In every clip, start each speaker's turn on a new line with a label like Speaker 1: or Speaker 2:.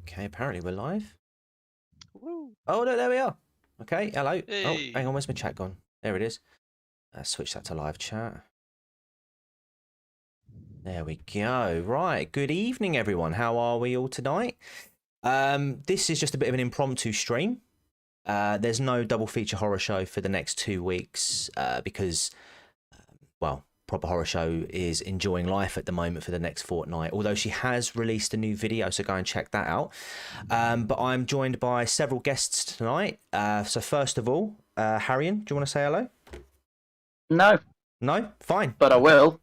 Speaker 1: Okay, apparently we're live.
Speaker 2: Woo.
Speaker 1: Oh, no, there we are. Okay, hello.
Speaker 2: Hey.
Speaker 1: Oh, hang on, where's my chat gone? There it is. Switch that to live chat. There we go. Right, good evening, everyone. How are we all tonight? This is just a bit of an impromptu stream. There's no double feature horror show for the next 2 weeks because, well, Proper Horror Show is enjoying life at the moment for the next fortnight, although she has released a new video, so go and check that out. But I'm joined by several guests tonight. So first of all, Haryan, do you want to say hello?
Speaker 3: No.
Speaker 1: No? Fine.
Speaker 3: But I will.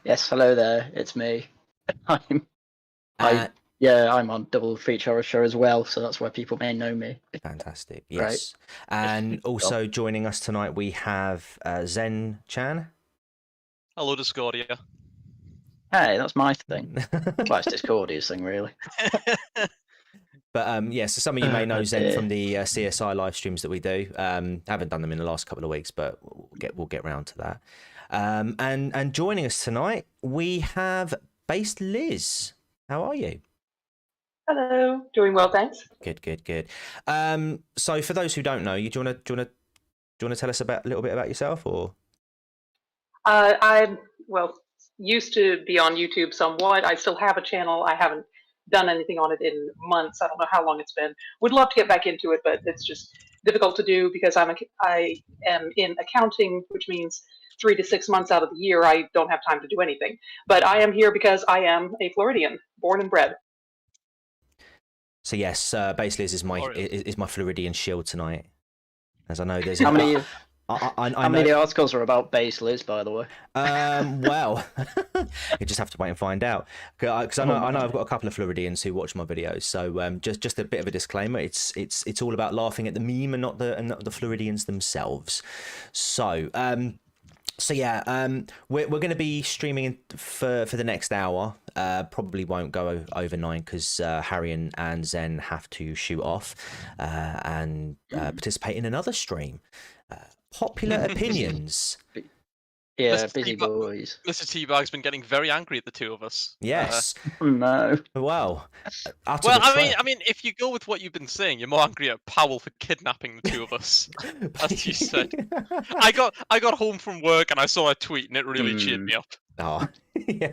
Speaker 3: Yes, hello there, it's me. I'm on Double Feature Horrorshow as well, so that's where people may know me.
Speaker 1: Fantastic, yes. Right. And also joining us tonight we have Zen Chan.
Speaker 2: Hello, Discordia.
Speaker 3: Hey, that's my thing. Well, it's Discordia's thing, really.
Speaker 1: But so some of you may know Zen from the CSI live streams that we do. Haven't done them in the last couple of weeks, but we'll get round to that. And joining us tonight we have Based Liz. How are you?
Speaker 4: Hello, doing well, thanks.
Speaker 1: Good. So for those who don't know you, do you want to tell us a little bit about yourself, or?
Speaker 4: I'm used to be on YouTube somewhat. I still have a channel. I haven't done anything on it in months. I don't know how long it's been. Would love to get back into it, but it's just difficult to do because I am in accounting, which means 3 to 6 months out of the year I don't have time to do anything. But I am here because I am a Floridian, born and bred.
Speaker 1: So yes, basically this is my Floridian shield tonight, as I know there's
Speaker 3: how many.
Speaker 1: How
Speaker 3: many articles are about Base Liz, by the way?
Speaker 1: Well, you just have to wait and find out. Because I know I've got a couple of Floridians who watch my videos. So just a bit of a disclaimer: it's all about laughing at the meme and not the Floridians themselves. So we're going to be streaming for the next hour. Probably won't go over 9 because Haryan and Zen have to shoot off and participate in another stream. Popular opinions.
Speaker 3: Yeah, busy boys.
Speaker 2: Mr. Teabag's been getting very angry at the two of us.
Speaker 1: Yes.
Speaker 3: No.
Speaker 1: Well,
Speaker 2: I mean, if you go with what you've been saying, you're more angry at Powell for kidnapping the two of us, as you said. I got home from work and I saw a tweet and it really cheered me up.
Speaker 1: Oh, yeah.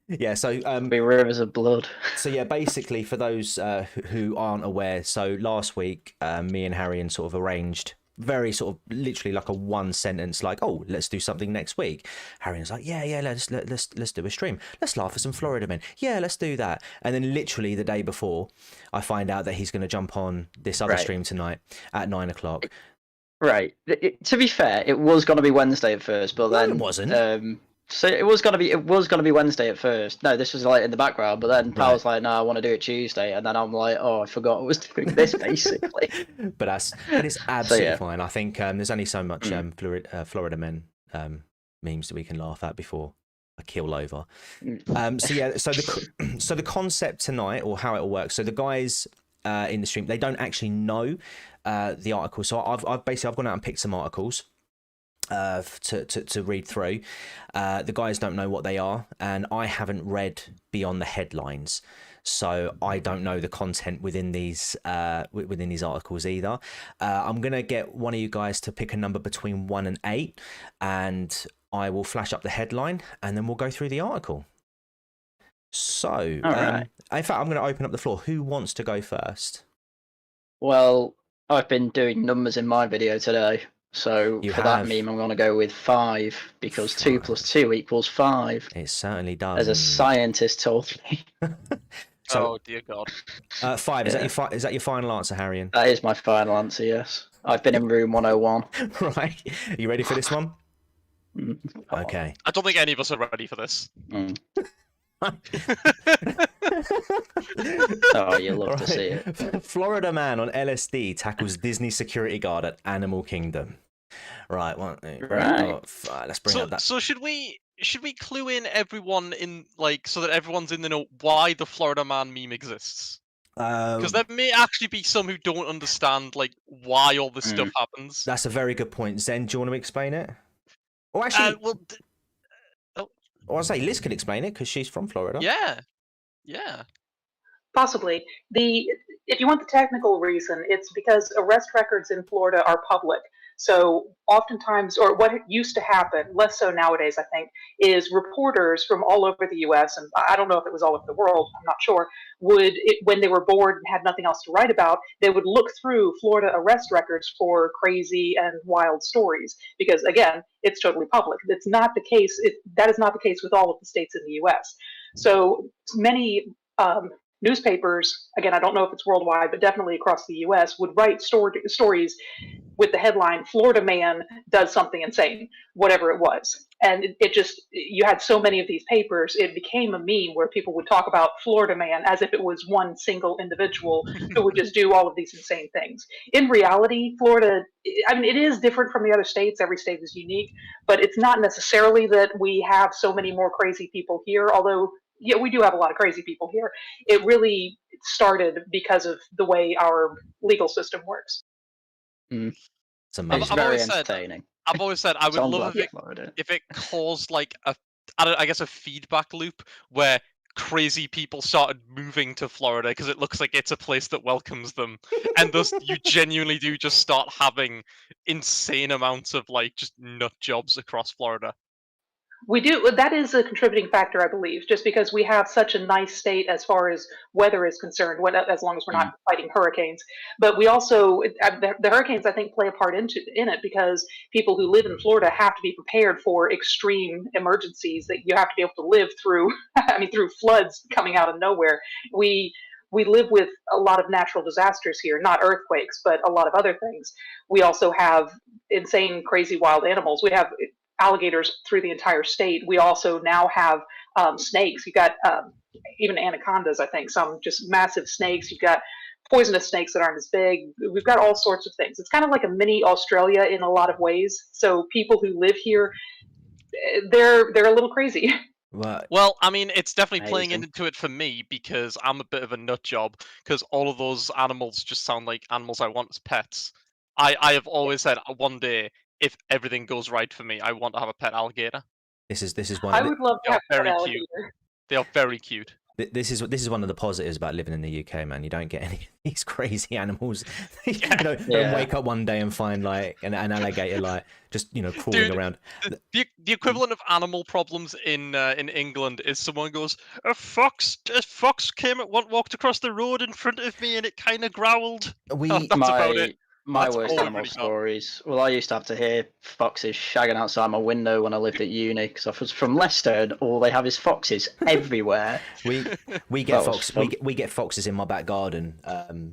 Speaker 1: Yeah, so
Speaker 3: be rivers of blood.
Speaker 1: So yeah, basically for those who aren't aware, so last week me and Haryan sort of arranged very sort of literally like a one sentence, like, oh, let's do something next week. Haryan's like, yeah, let's do a stream. Let's laugh at some Florida men. Yeah, let's do that. And then literally the day before, I find out that he's going to jump on this other stream tonight at 9 o'clock.
Speaker 3: Right. To be fair, it was going to be Wednesday at first, but then
Speaker 1: it wasn't.
Speaker 3: So it was gonna be Wednesday at first. No, this was like in the background, but then Pal's like, no, I want to do it Tuesday, and then I'm like, oh, I forgot I was doing this basically.
Speaker 1: But it's absolutely fine. I think there's only so much Florida men memes that we can laugh at before I keel over. So the concept tonight, or how it will work. So the guys in the stream, they don't actually know the article. So I've gone out and picked some articles to read through. The guys don't know what they are, and I haven't read beyond the headlines, so I don't know the content within these articles either. I'm gonna get one of you guys to pick a number between 1 and 8, and I will flash up the headline, and then we'll go through the article. So in fact, I'm going to open up the floor. Who wants to go first?
Speaker 3: Well, I've been doing numbers in my video today. So that meme, I'm going to go with 5 because 2 + 2 = 5.
Speaker 1: It certainly does.
Speaker 3: As a scientist told me.
Speaker 1: So,
Speaker 2: oh dear God.
Speaker 1: 5. Is that your final answer, Haryan?
Speaker 3: That is my final answer. Yes. I've been in room 101.
Speaker 1: Right. Are you ready for this one? Okay.
Speaker 2: I don't think any of us are ready for this.
Speaker 3: Oh, you love to see it.
Speaker 1: Florida man on LSD tackles Disney security guard at Animal Kingdom. Right, let's bring up that.
Speaker 2: So should we clue in everyone in, like, so that everyone's in the know why the Florida man meme exists? Because there may actually be some who don't understand like why all this stuff happens.
Speaker 1: That's a very good point. Zen, do you want to explain it? Or actually, I'll say Liz can explain it because she's from Florida.
Speaker 2: Yeah. Yeah.
Speaker 4: Possibly. If you want the technical reason, it's because arrest records in Florida are public. So oftentimes, or what used to happen, less so nowadays, I think, is reporters from all over the U.S., and I don't know if it was all over the world, I'm not sure, when they were bored and had nothing else to write about, they would look through Florida arrest records for crazy and wild stories. Because again, it's totally public. It's not the case. That is not the case with all of the states in the U.S. So many newspapers, again, I don't know if it's worldwide, but definitely across the US, would write stories with the headline, Florida man does something insane, whatever it was. And it just, you had so many of these papers, it became a meme where people would talk about Florida man as if it was one single individual who would just do all of these insane things. In reality, Florida, I mean, it is different from the other states. Every state is unique, but it's not necessarily that we have so many more crazy people here, although yeah, we do have a lot of crazy people here. It really started because of the way our legal system works.
Speaker 1: It's amazing.
Speaker 3: It's very entertaining.
Speaker 2: I've always said I would love if it caused like I guess a feedback loop where crazy people started moving to Florida because it looks like it's a place that welcomes them, and thus you genuinely do just start having insane amounts of like just nut jobs across Florida.
Speaker 4: We do. That is a contributing factor, I believe, just because we have such a nice state as far as weather is concerned, as long as we're not fighting hurricanes. But we also, the hurricanes, I think, play a part in it because people who live in Florida have to be prepared for extreme emergencies that you have to be able to live through. I mean, through floods coming out of nowhere. We live with a lot of natural disasters here, not earthquakes, but a lot of other things. We also have insane, crazy, wild animals. We have alligators through the entire state. We also now have snakes. You've got even anacondas, I think, some just massive snakes. You've got poisonous snakes that aren't as big. We've got all sorts of things. It's kind of like a mini Australia in a lot of ways. So people who live here, they're a little crazy.
Speaker 1: What?
Speaker 2: Well, I mean, it's definitely playing into it for me because I'm a bit of a nut job because all of those animals just sound like animals I want as pets. I have always said one day, if everything goes right for me, I want to have a pet alligator.
Speaker 1: This is one.
Speaker 4: I would love to have a pet
Speaker 2: alligator. They are very cute.
Speaker 1: This is one of the positives about living in the UK, man. You don't get any of these crazy animals. You don't wake up one day and find like an alligator like just crawling around.
Speaker 2: The equivalent of animal problems in England is someone goes, a fox walked across the road in front of me and it kind of growled. That's about it.
Speaker 3: My worst animal stories. Well, I used to have to hear foxes shagging outside my window when I lived at uni because I was from Leicester and all they have is foxes everywhere.
Speaker 1: We get foxes in my back garden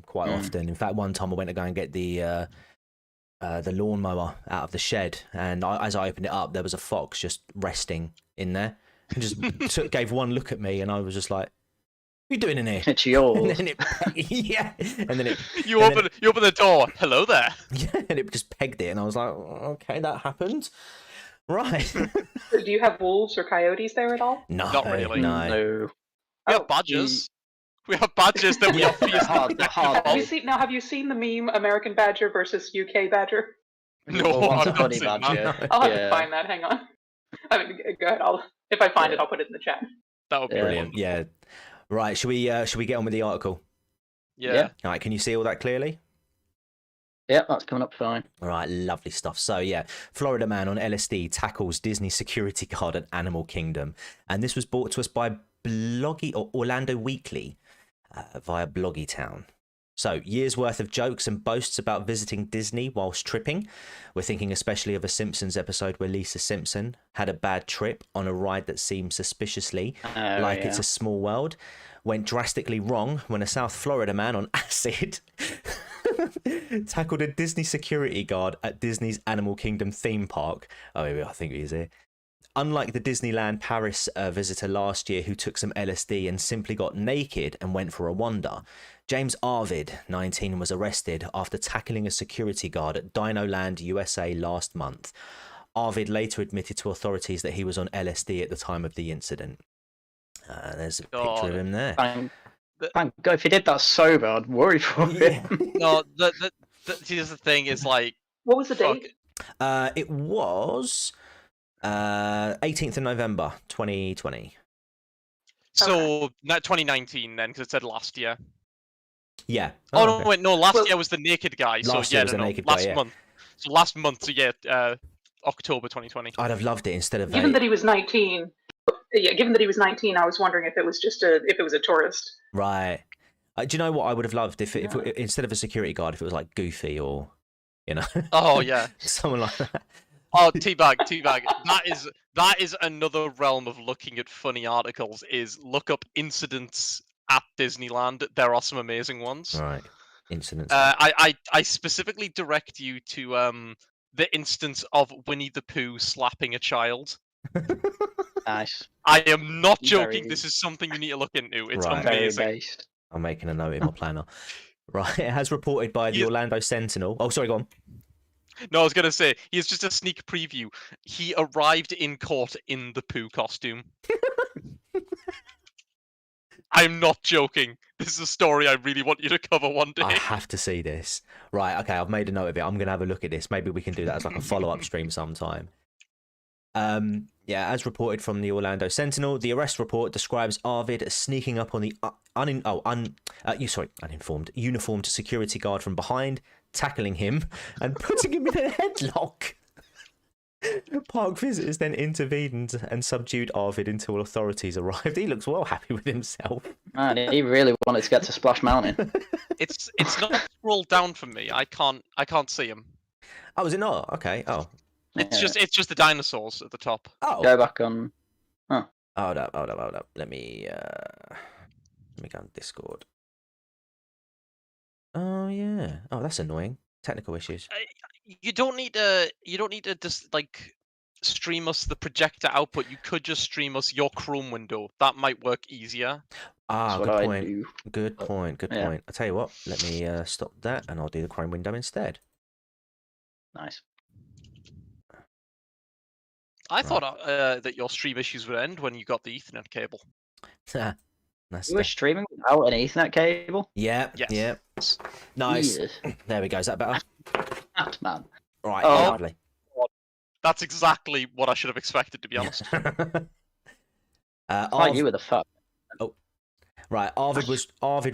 Speaker 1: quite often. In fact, one time I went to go and get the lawnmower out of the shed, and as I opened it up, there was a fox just resting in there and just gave one look at me, and I was just like, "What are you doing in here?"
Speaker 3: It's yours.
Speaker 1: And then
Speaker 2: you open the door. Hello there.
Speaker 1: Yeah, and it just pegged it, and I was like, "Okay, that happened." Right.
Speaker 4: Do you have wolves or coyotes there at all?
Speaker 1: No,
Speaker 2: not really.
Speaker 1: No.
Speaker 2: We have badgers. We have badgers that we are fiercely.
Speaker 4: Have you seen the meme American badger versus UK badger?
Speaker 2: No,
Speaker 3: I've not seen that.
Speaker 4: I'll have to find that. Hang on. I mean, go ahead. If I find it, I'll put it in the chat.
Speaker 2: That would be
Speaker 1: brilliant. Yeah. Right. Should we get on with the article?
Speaker 2: Yeah.
Speaker 1: All right. Can you see all that clearly?
Speaker 3: Yeah, that's coming up fine.
Speaker 1: All right, lovely stuff. So, yeah, Florida man on LSD tackles Disney security guard at Animal Kingdom. And this was brought to us by Orlando Weekly via Bloggy Town. So, years worth of jokes and boasts about visiting Disney whilst tripping. We're thinking especially of a Simpsons episode where Lisa Simpson had a bad trip on a ride that seemed suspiciously It's a Small World. Went drastically wrong when a South Florida man on acid tackled a Disney security guard at Disney's Animal Kingdom theme park. Oh, I think he's here. Unlike the Disneyland Paris visitor last year who took some LSD and simply got naked and went for a wander, James Arvid, 19, was arrested after tackling a security guard at Dinoland, USA last month. Arvid later admitted to authorities that he was on LSD at the time of the incident. There's a picture of him there.
Speaker 3: Thank God, if he did that sober, I'd worry for him.
Speaker 2: No, here's the thing: is like,
Speaker 4: what was the date?
Speaker 1: It was 18th of November, 2020.
Speaker 2: So 2019 then, because it said last year.
Speaker 1: Yeah.
Speaker 2: Oh, no, wait, no. Last year was the naked guy.
Speaker 1: Last
Speaker 2: year
Speaker 1: was the naked guy.
Speaker 2: Last month. So last month. So yeah, October 2020.
Speaker 1: I'd have loved it instead of.
Speaker 4: Given that he was 19. Yeah, given that he was 19, I was wondering if it was a tourist.
Speaker 1: Right. Do you know what I would have loved if instead of a security guard, if it was like Goofy or, you know?
Speaker 2: Oh yeah.
Speaker 1: Someone like that.
Speaker 2: Oh, teabag. That is another realm of looking at funny articles. Is look up incidents at Disneyland. There are some amazing ones.
Speaker 1: Right. Incidents.
Speaker 2: I specifically direct you to the instance of Winnie the Pooh slapping a child.
Speaker 3: Nice.
Speaker 2: I am not joking. This is something you need to look into. It's amazing.
Speaker 1: I'm making a note in my planner. Right. It has reported by the Orlando Sentinel. Oh, sorry, go on.
Speaker 2: No, I was going to say, here's just a sneak preview. He arrived in court in the Pooh costume. I'm not joking. This is a story I really want you to cover one day.
Speaker 1: I have to see this. Right, okay, I've made a note of it. I'm going to have a look at this. Maybe we can do that as like a follow-up stream sometime. Yeah, as reported from the Orlando Sentinel, the arrest report describes Arvid sneaking up on the uninformed uniformed security guard from behind, tackling him and putting him in a headlock. Park visitors then intervened and subdued Arvid until authorities arrived. He looks well happy with himself.
Speaker 3: Man, he really wanted to get to Splash Mountain.
Speaker 2: It's not scrolled down for me. I can't see him.
Speaker 1: Oh, is it not? Okay. Oh.
Speaker 2: It's just the dinosaurs at the top.
Speaker 1: Oh.
Speaker 3: Go back on. Huh.
Speaker 1: Hold up. Let me go on Discord. Oh yeah. Oh, that's annoying. Technical issues.
Speaker 2: You don't need to just like stream us the projector output. You could just stream us your Chrome window. That might work easier.
Speaker 1: Ah, good point. Good point. I'll tell you what. Let me stop that, and I'll do the Chrome window instead.
Speaker 3: Nice.
Speaker 2: I thought that your stream issues would end when you got the Ethernet cable.
Speaker 3: You were streaming without an Ethernet cable?
Speaker 1: Yeah.
Speaker 2: Yes.
Speaker 1: Yeah. Nice.
Speaker 3: Jesus.
Speaker 1: There we go. Is that better?
Speaker 3: Man.
Speaker 1: Right.
Speaker 3: Oh.
Speaker 1: Lovely.
Speaker 2: That's exactly what I should have expected, to be honest.
Speaker 3: You were the fuck.
Speaker 1: Oh, right. Arvid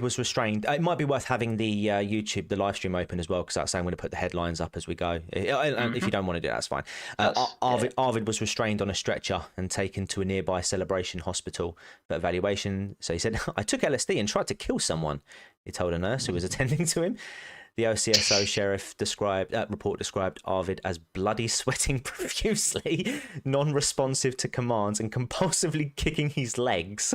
Speaker 1: was restrained. It might be worth having the YouTube, the live stream open as well, because that's saying I'm going to put the headlines up as we go. If you don't want to do it, that's fine. Arvid was restrained on a stretcher and taken to a nearby Celebration hospital for evaluation. So he said, "I took LSD and tried to kill someone," he told a nurse who was attending to him. The OCSO sheriff report described Arvid as bloody sweating profusely, non-responsive to commands, and compulsively kicking his legs.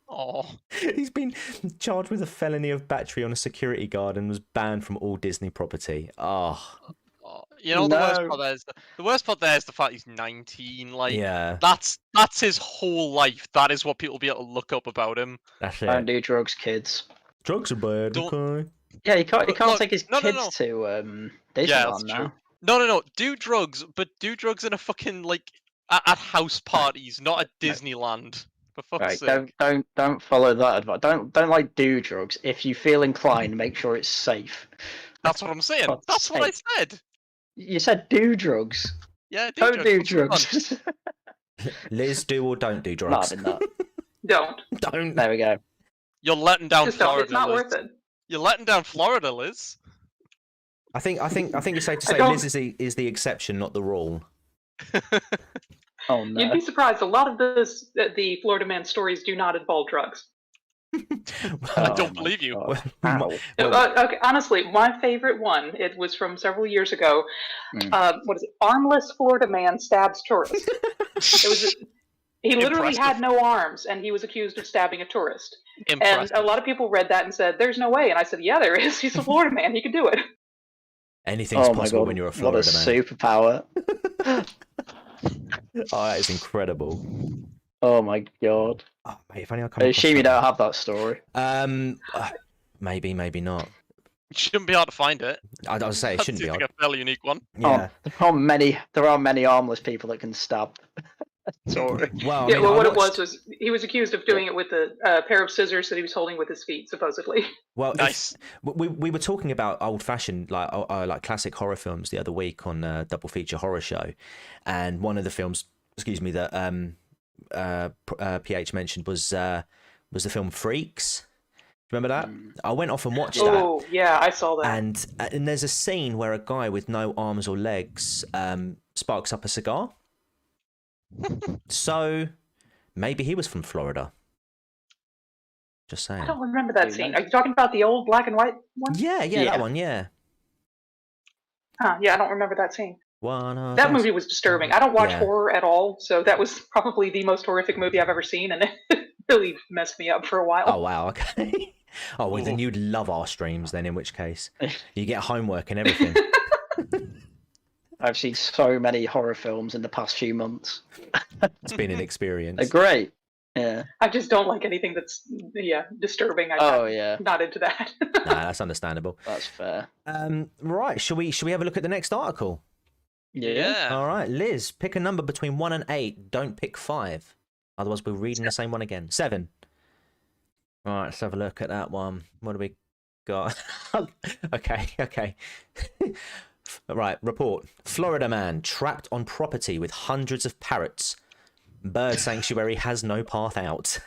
Speaker 2: Oh,
Speaker 1: he's been charged with a felony of battery on a security guard and was banned from all Disney property. Oh.
Speaker 2: You know, the worst part there is the fact he's 19. Like,
Speaker 1: yeah,
Speaker 2: that's his whole life. That is what people will be able to look up about him.
Speaker 1: That's it.
Speaker 3: Don't do drugs, kids.
Speaker 1: Drugs are bad. Okay.
Speaker 3: Yeah, he can't take his kids to Disneyland now.
Speaker 2: No. Do drugs, but do drugs in a fucking like at house parties, not at Disneyland. For fuck's sake.
Speaker 3: Don't follow that advice. Don't like do drugs. If you feel inclined, make sure it's safe.
Speaker 2: That's what I'm saying. That's what I said.
Speaker 3: You said do drugs.
Speaker 2: Yeah,
Speaker 3: don't do drugs.
Speaker 1: Liz, do or don't do drugs?
Speaker 4: Don't.
Speaker 3: There we go.
Speaker 2: You're letting down Florida.
Speaker 4: It's not worth it.
Speaker 2: You're letting down Florida, Liz.
Speaker 1: I think it's safe to say Liz is the exception, not the rule.
Speaker 3: Oh no!
Speaker 4: You'd be surprised. A lot of the Florida Man stories do not involve drugs.
Speaker 2: I don't believe you.
Speaker 4: Okay, honestly, my favorite one. It was from several years ago. What is it? Armless Florida Man stabs tourist. He literally had no arms, and he was accused of stabbing a tourist.
Speaker 2: Impressive.
Speaker 4: And a lot of people read that and said, "There's no way." And I said, "Yeah, there is. He's a Florida man. He could do it."
Speaker 1: Anything's possible when you're a Florida man.
Speaker 3: What a superpower!
Speaker 1: Oh, that is incredible.
Speaker 3: Oh my god!
Speaker 1: Oh, mate, if only I
Speaker 3: assume you don't have that story.
Speaker 1: Maybe not.
Speaker 2: It shouldn't be hard to find it.
Speaker 1: I would say it shouldn't be hard.
Speaker 2: Like a fairly unique one.
Speaker 1: Yeah.
Speaker 3: There are many armless people that can stab. Sorry.
Speaker 1: Well,
Speaker 4: what it was he was accused of doing it with a pair of scissors that he was holding with his feet, supposedly.
Speaker 1: Well,
Speaker 2: nice.
Speaker 1: We were talking about old-fashioned, like classic horror films the other week on Double Feature Horror Show, and one of the films, that PH mentioned was the film Freaks. Remember that? I went off and watched that.
Speaker 4: Oh, yeah, I saw that.
Speaker 1: And there's a scene where a guy with no arms or legs sparks up a cigar. So maybe he was from Florida. Just saying.
Speaker 4: I don't remember that scene. Are you talking about the old black and white one?
Speaker 1: Yeah, that one, yeah.
Speaker 4: Huh, yeah, I don't remember that scene.
Speaker 1: That
Speaker 4: movie was disturbing. I don't watch horror at all, so that was probably the most horrific movie I've ever seen, and it really messed me up for a while.
Speaker 1: Oh, wow, okay. Oh, well, then you'd love our streams then, in which case. You get homework and everything.
Speaker 3: I've seen so many horror films in the past few months.
Speaker 1: It's been an experience.
Speaker 3: They're great. Yeah.
Speaker 4: I just don't like anything that's disturbing. I'm not into that.
Speaker 1: Nah, that's understandable.
Speaker 3: That's fair.
Speaker 1: Right, shall we have a look at the next article?
Speaker 3: Yeah.
Speaker 1: All right, Liz, pick a number between 1 and 8. Don't pick 5. Otherwise, we're reading the same one again. 7. All right, let's have a look at that one. What do we got? Okay. Right, report. Florida man trapped on property with hundreds of parrots. Bird sanctuary has no path out.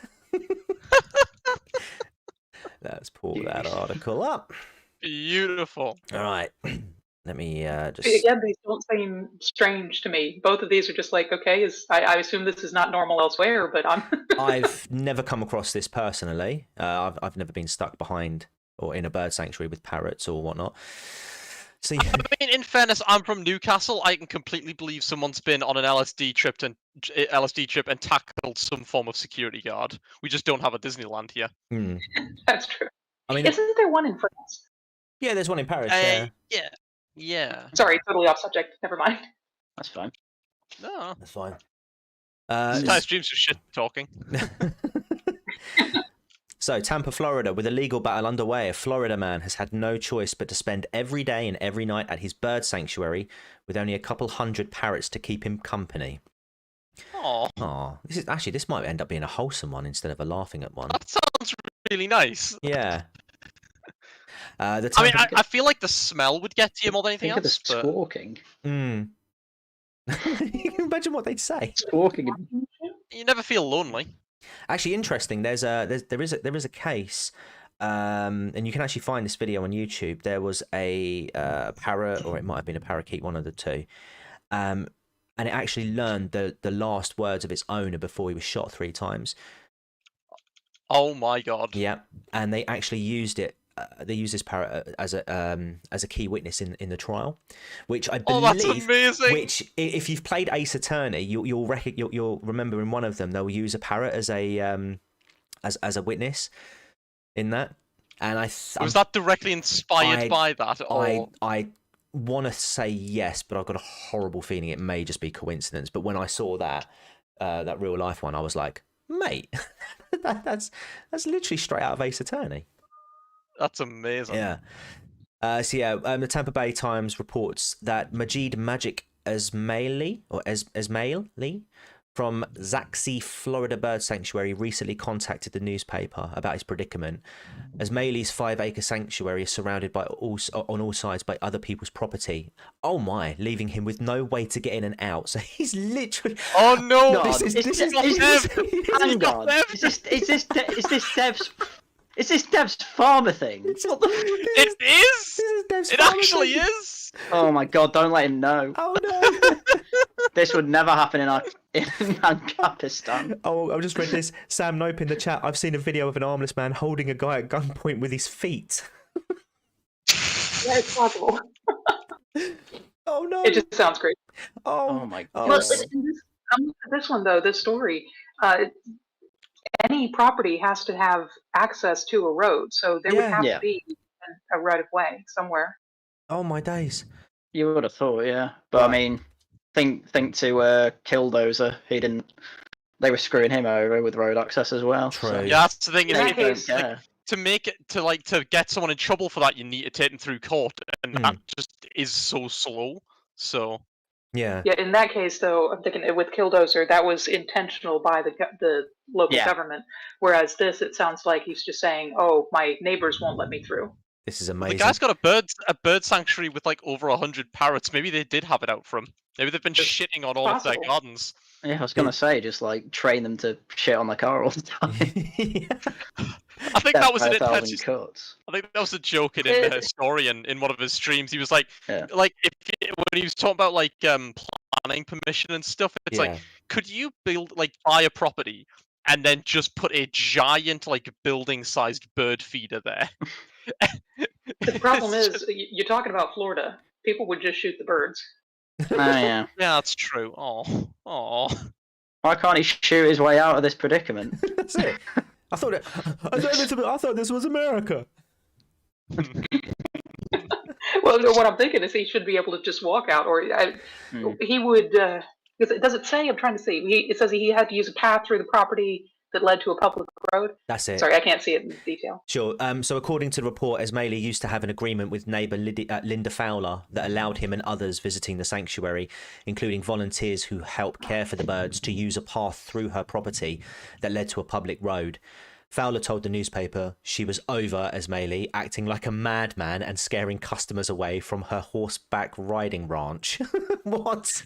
Speaker 1: Let's pull that article up.
Speaker 2: Beautiful.
Speaker 1: All right. Let me just...
Speaker 4: Again, these don't seem strange to me. Both of these are just like, okay, I assume this is not normal elsewhere, but I'm...
Speaker 1: I've never come across this personally. I've never been stuck behind or in a bird sanctuary with parrots or whatnot. So, yeah.
Speaker 2: I mean, in fairness, I'm from Newcastle. I can completely believe someone's been on an LSD trip and tackled some form of security guard. We just don't have a Disneyland here.
Speaker 4: That's true.
Speaker 1: I mean,
Speaker 4: isn't there one in France?
Speaker 1: Yeah, there's one in Paris.
Speaker 2: Yeah.
Speaker 4: Sorry, totally off subject. Never mind.
Speaker 3: That's fine.
Speaker 2: No,
Speaker 1: that's fine.
Speaker 2: Entire streams of shit talking.
Speaker 1: So, Tampa, Florida, with a legal battle underway, a Florida man has had no choice but to spend every day and every night at his bird sanctuary with only a couple hundred parrots to keep him company.
Speaker 2: Aww.
Speaker 1: This might end up being a wholesome one instead of a laughing at one.
Speaker 2: That sounds really nice.
Speaker 1: Yeah.
Speaker 2: I feel like the smell would get to you more than anything else.
Speaker 3: Think of the squawking.
Speaker 1: You can imagine what they'd say.
Speaker 3: Squawking.
Speaker 2: You never feel lonely.
Speaker 1: Actually, interesting. There is a case, and you can actually find this video on YouTube. There was a parrot, or it might have been a parakeet, one of the two, and it actually learned the last words of its owner before he was shot 3 times.
Speaker 2: Oh my god!
Speaker 1: Yeah, and they actually used it. They used this parrot as a key witness in the trial, which I believe.
Speaker 2: Oh, that's amazing!
Speaker 1: Which, if you've played Ace Attorney, you'll remember in one of them they'll use a parrot as a witness in that. And
Speaker 2: was that directly inspired by that? Or...
Speaker 1: I want to say yes, but I've got a horrible feeling it may just be coincidence. But when I saw that real life one, I was like, mate, that's literally straight out of Ace Attorney.
Speaker 2: That's amazing.
Speaker 1: Yeah. The Tampa Bay Times reports that Majid Magic Esmaili from Zaxi, Florida Bird Sanctuary recently contacted the newspaper about his predicament. Esmaili's 5-acre sanctuary is surrounded on all sides by other people's property. Oh my, leaving him with no way to get in and out. So he's literally...
Speaker 2: Oh no!
Speaker 3: Hang on. Is this Dev's farmer thing?
Speaker 2: It is! It actually is!
Speaker 3: Oh my god, don't let him know.
Speaker 1: Oh no!
Speaker 3: This would never happen in Ancapistan.
Speaker 1: Oh, I've just read this. Sam Nope in the chat. I've seen a video of an armless man holding a guy at gunpoint with his feet.
Speaker 4: Yeah, it's possible.
Speaker 1: Oh no!
Speaker 4: It just sounds great.
Speaker 3: Oh my god.
Speaker 4: Well, this one though, this story, any property has to have access to a road, so there would have to be a right of way somewhere.
Speaker 1: Oh my days!
Speaker 3: You would have thought, yeah. But I mean, think to Killdozer. They were screwing him over with road access as well.
Speaker 1: True.
Speaker 3: So.
Speaker 2: Yeah, that's the thing. To get someone in trouble for that, you need to take them through court, and that just is so slow. So.
Speaker 1: Yeah.
Speaker 4: Yeah. In that case, though, I'm thinking with Killdozer, that was intentional by the local government. Whereas this, it sounds like he's just saying, "Oh, my neighbors won't let me through."
Speaker 1: This is amazing.
Speaker 2: The guy's got a bird sanctuary with like over 100 parrots. Maybe they did have it out for him. Maybe they've been shitting on all of their gardens.
Speaker 3: Yeah, I was gonna say, just like train them to shit on the car all the time.
Speaker 2: I think that was an
Speaker 3: cuts.
Speaker 2: I think that was a joke in the Historian in one of his streams. He was like, when he was talking about like planning permission and stuff, it's like, could you buy a property and then just put a giant like building-sized bird feeder there?
Speaker 4: The problem is, you're talking about Florida. People would just shoot the birds.
Speaker 3: Oh yeah.
Speaker 2: Yeah, that's true. Oh.
Speaker 3: Why can't he shoot his way out of this predicament?
Speaker 1: That's it. I thought this was America.
Speaker 4: Well, what I'm thinking is he should be able to just walk out, or he would. Does it say? I'm trying to see. It says he had to use a path through the property that led to a public road.
Speaker 1: That's it.
Speaker 4: Sorry, I can't see it in detail.
Speaker 1: Sure. So according to the report, Esmaili used to have an agreement with neighbour Linda Fowler that allowed him and others visiting the sanctuary, including volunteers who help care for the birds, to use a path through her property that led to a public road. Fowler told the newspaper she was over Esmaili, acting like a madman and scaring customers away from her horseback riding ranch. What?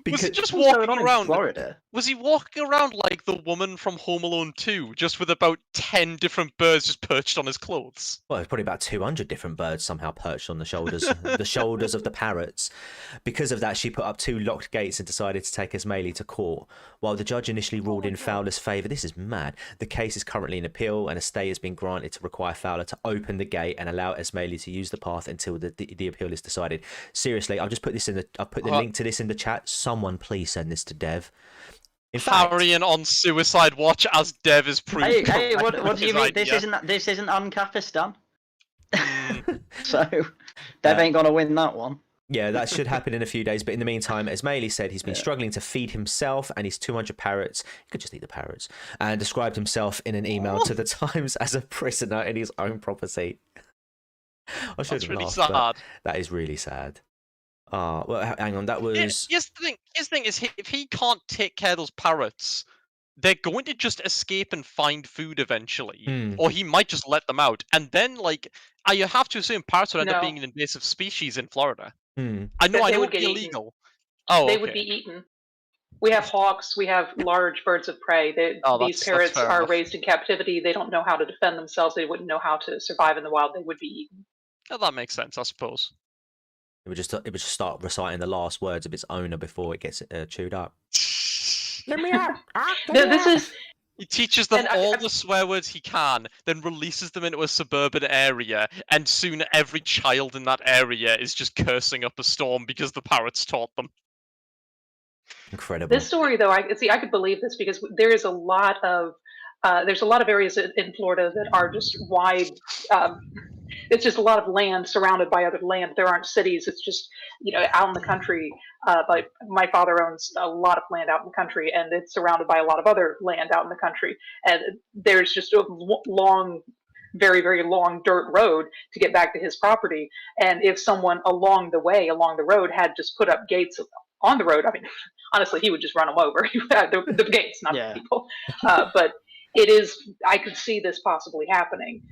Speaker 2: Was he just walking around?
Speaker 3: Florida?
Speaker 2: Was he walking around like the woman from Home Alone 2, just with about 10 different birds just perched on his clothes?
Speaker 1: Well, there's probably about 200 different birds somehow perched on the shoulders of the parrots. Because of that, she put up 2 locked gates and decided to take Esmaili to court. While the judge initially ruled in Fowler's favour, this is mad. The case is currently in appeal, and a stay has been granted to require Fowler to open the gate and allow Esmaili to use the path until the appeal is decided. Seriously, I've just put this in the. I've put the link to this in the chat. Someone please send this to Dev. In fact,
Speaker 2: Haryan on suicide watch as Dev is proved.
Speaker 3: Hey, what do you mean? This isn't Unkafistan. So Dev ain't gonna win that one.
Speaker 1: Yeah, that should happen in a few days. But in the meantime, Esmaili said he's been struggling to feed himself and his 200 parrots. He could just eat the parrots. And described himself in an email to the Times as a prisoner in his own property.
Speaker 2: That's really sad.
Speaker 1: That is really sad. Well, hang on. That was.
Speaker 2: Yes, the thing is, if he can't take care of those parrots, they're going to just escape and find food eventually, or he might just let them out. And then, you have to assume parrots would end up being an invasive species in Florida. I know it'd be illegal.
Speaker 4: They would be eaten. We have hawks. We have large birds of prey. These parrots are raised in captivity. They don't know how to defend themselves. They wouldn't know how to survive in the wild. They would be eaten.
Speaker 2: Oh, that makes sense, I suppose.
Speaker 1: It would just start reciting the last words of its owner before it gets chewed up. Let me out!
Speaker 2: He teaches them all the swear words he can, then releases them into a suburban area, and soon every child in that area is just cursing up a storm because the parrots taught them.
Speaker 1: Incredible.
Speaker 4: This story, though, I could believe this because there is a lot of there's a lot of areas in Florida that are just wide. It's just a lot of land surrounded by other land. There aren't cities. It's just, out in the country. But my father owns a lot of land out in the country, and it's surrounded by a lot of other land out in the country. And there's just a long, very, very long dirt road to get back to his property. And if someone along the road, had just put up gates on the road, I mean, honestly, he would just run them over. the gates, not the people. But I could see this possibly happening.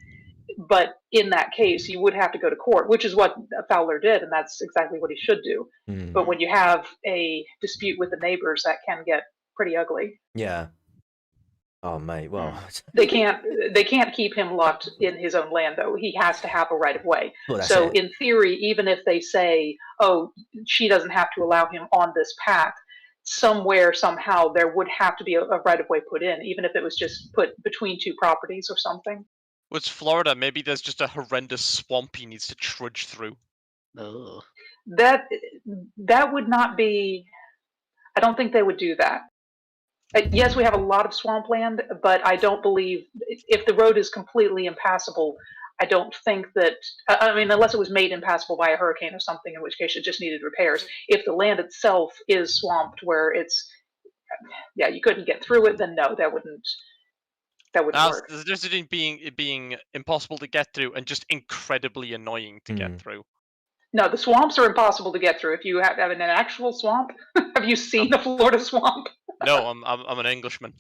Speaker 4: But in that case, you would have to go to court, which is what Fowler did, and that's exactly what he should do. But when you have a dispute with the neighbors, that can get pretty ugly.
Speaker 1: Yeah. Oh, mate. Well,
Speaker 4: they can't keep him locked in his own land, though. He has to have a right of way.
Speaker 1: Well,
Speaker 4: so in theory, even if they say, "Oh, she doesn't have to allow him on this path," somewhere, somehow, there would have to be a right of way put in, even if it was just put between 2 properties or something.
Speaker 2: Well, it's Florida. Maybe there's just a horrendous swamp he needs to trudge through.
Speaker 3: Oh.
Speaker 4: That would not be. I don't think they would do that. Yes, we have a lot of swampland, but I don't believe if the road is completely impassable. I don't think that. I mean, unless it was made impassable by a hurricane or something, in which case it just needed repairs. If the land itself is swamped, where it's, you couldn't get through it, then no, that wouldn't. That would work.
Speaker 2: There's a difference between it being impossible to get through and just incredibly annoying to get through.
Speaker 4: No, the swamps are impossible to get through. If you have an actual swamp, have you seen a Florida swamp?
Speaker 2: No, I'm an Englishman.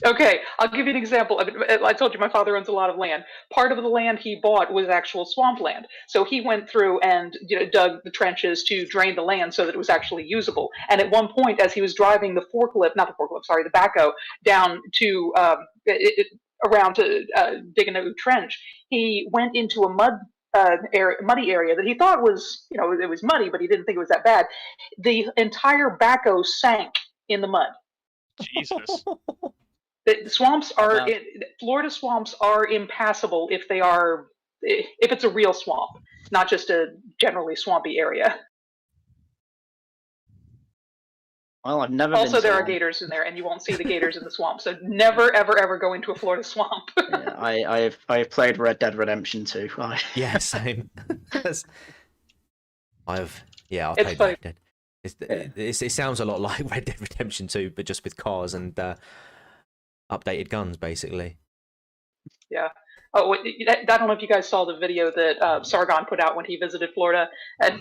Speaker 4: Okay, I'll give you an example. I told you my father owns a lot of land. Part of the land he bought was actual swampland. So he went through and dug the trenches to drain the land so that it was actually usable. And at one point, as he was driving the the backhoe down to around to dig a new trench, he went into a muddy area that he thought was, it was muddy, but he didn't think it was that bad. The entire backhoe sank in the mud.
Speaker 2: Jesus.
Speaker 4: The swamps are Florida swamps are impassable if it's a real swamp, not just a generally swampy area.
Speaker 3: Well, I've never.
Speaker 4: Also, there are gators in there, and you won't see the gators in the swamp. So never, ever, ever go into a Florida swamp.
Speaker 3: Yeah, I've played Red Dead Redemption 2.
Speaker 1: Yeah, same. I've
Speaker 4: it's
Speaker 1: played
Speaker 4: funny.
Speaker 1: Red Dead. It sounds a lot like Red Dead Redemption 2, but just with cars and updated guns, basically.
Speaker 4: Yeah. Oh, I don't know if you guys saw the video that Sargon put out when he visited Florida, and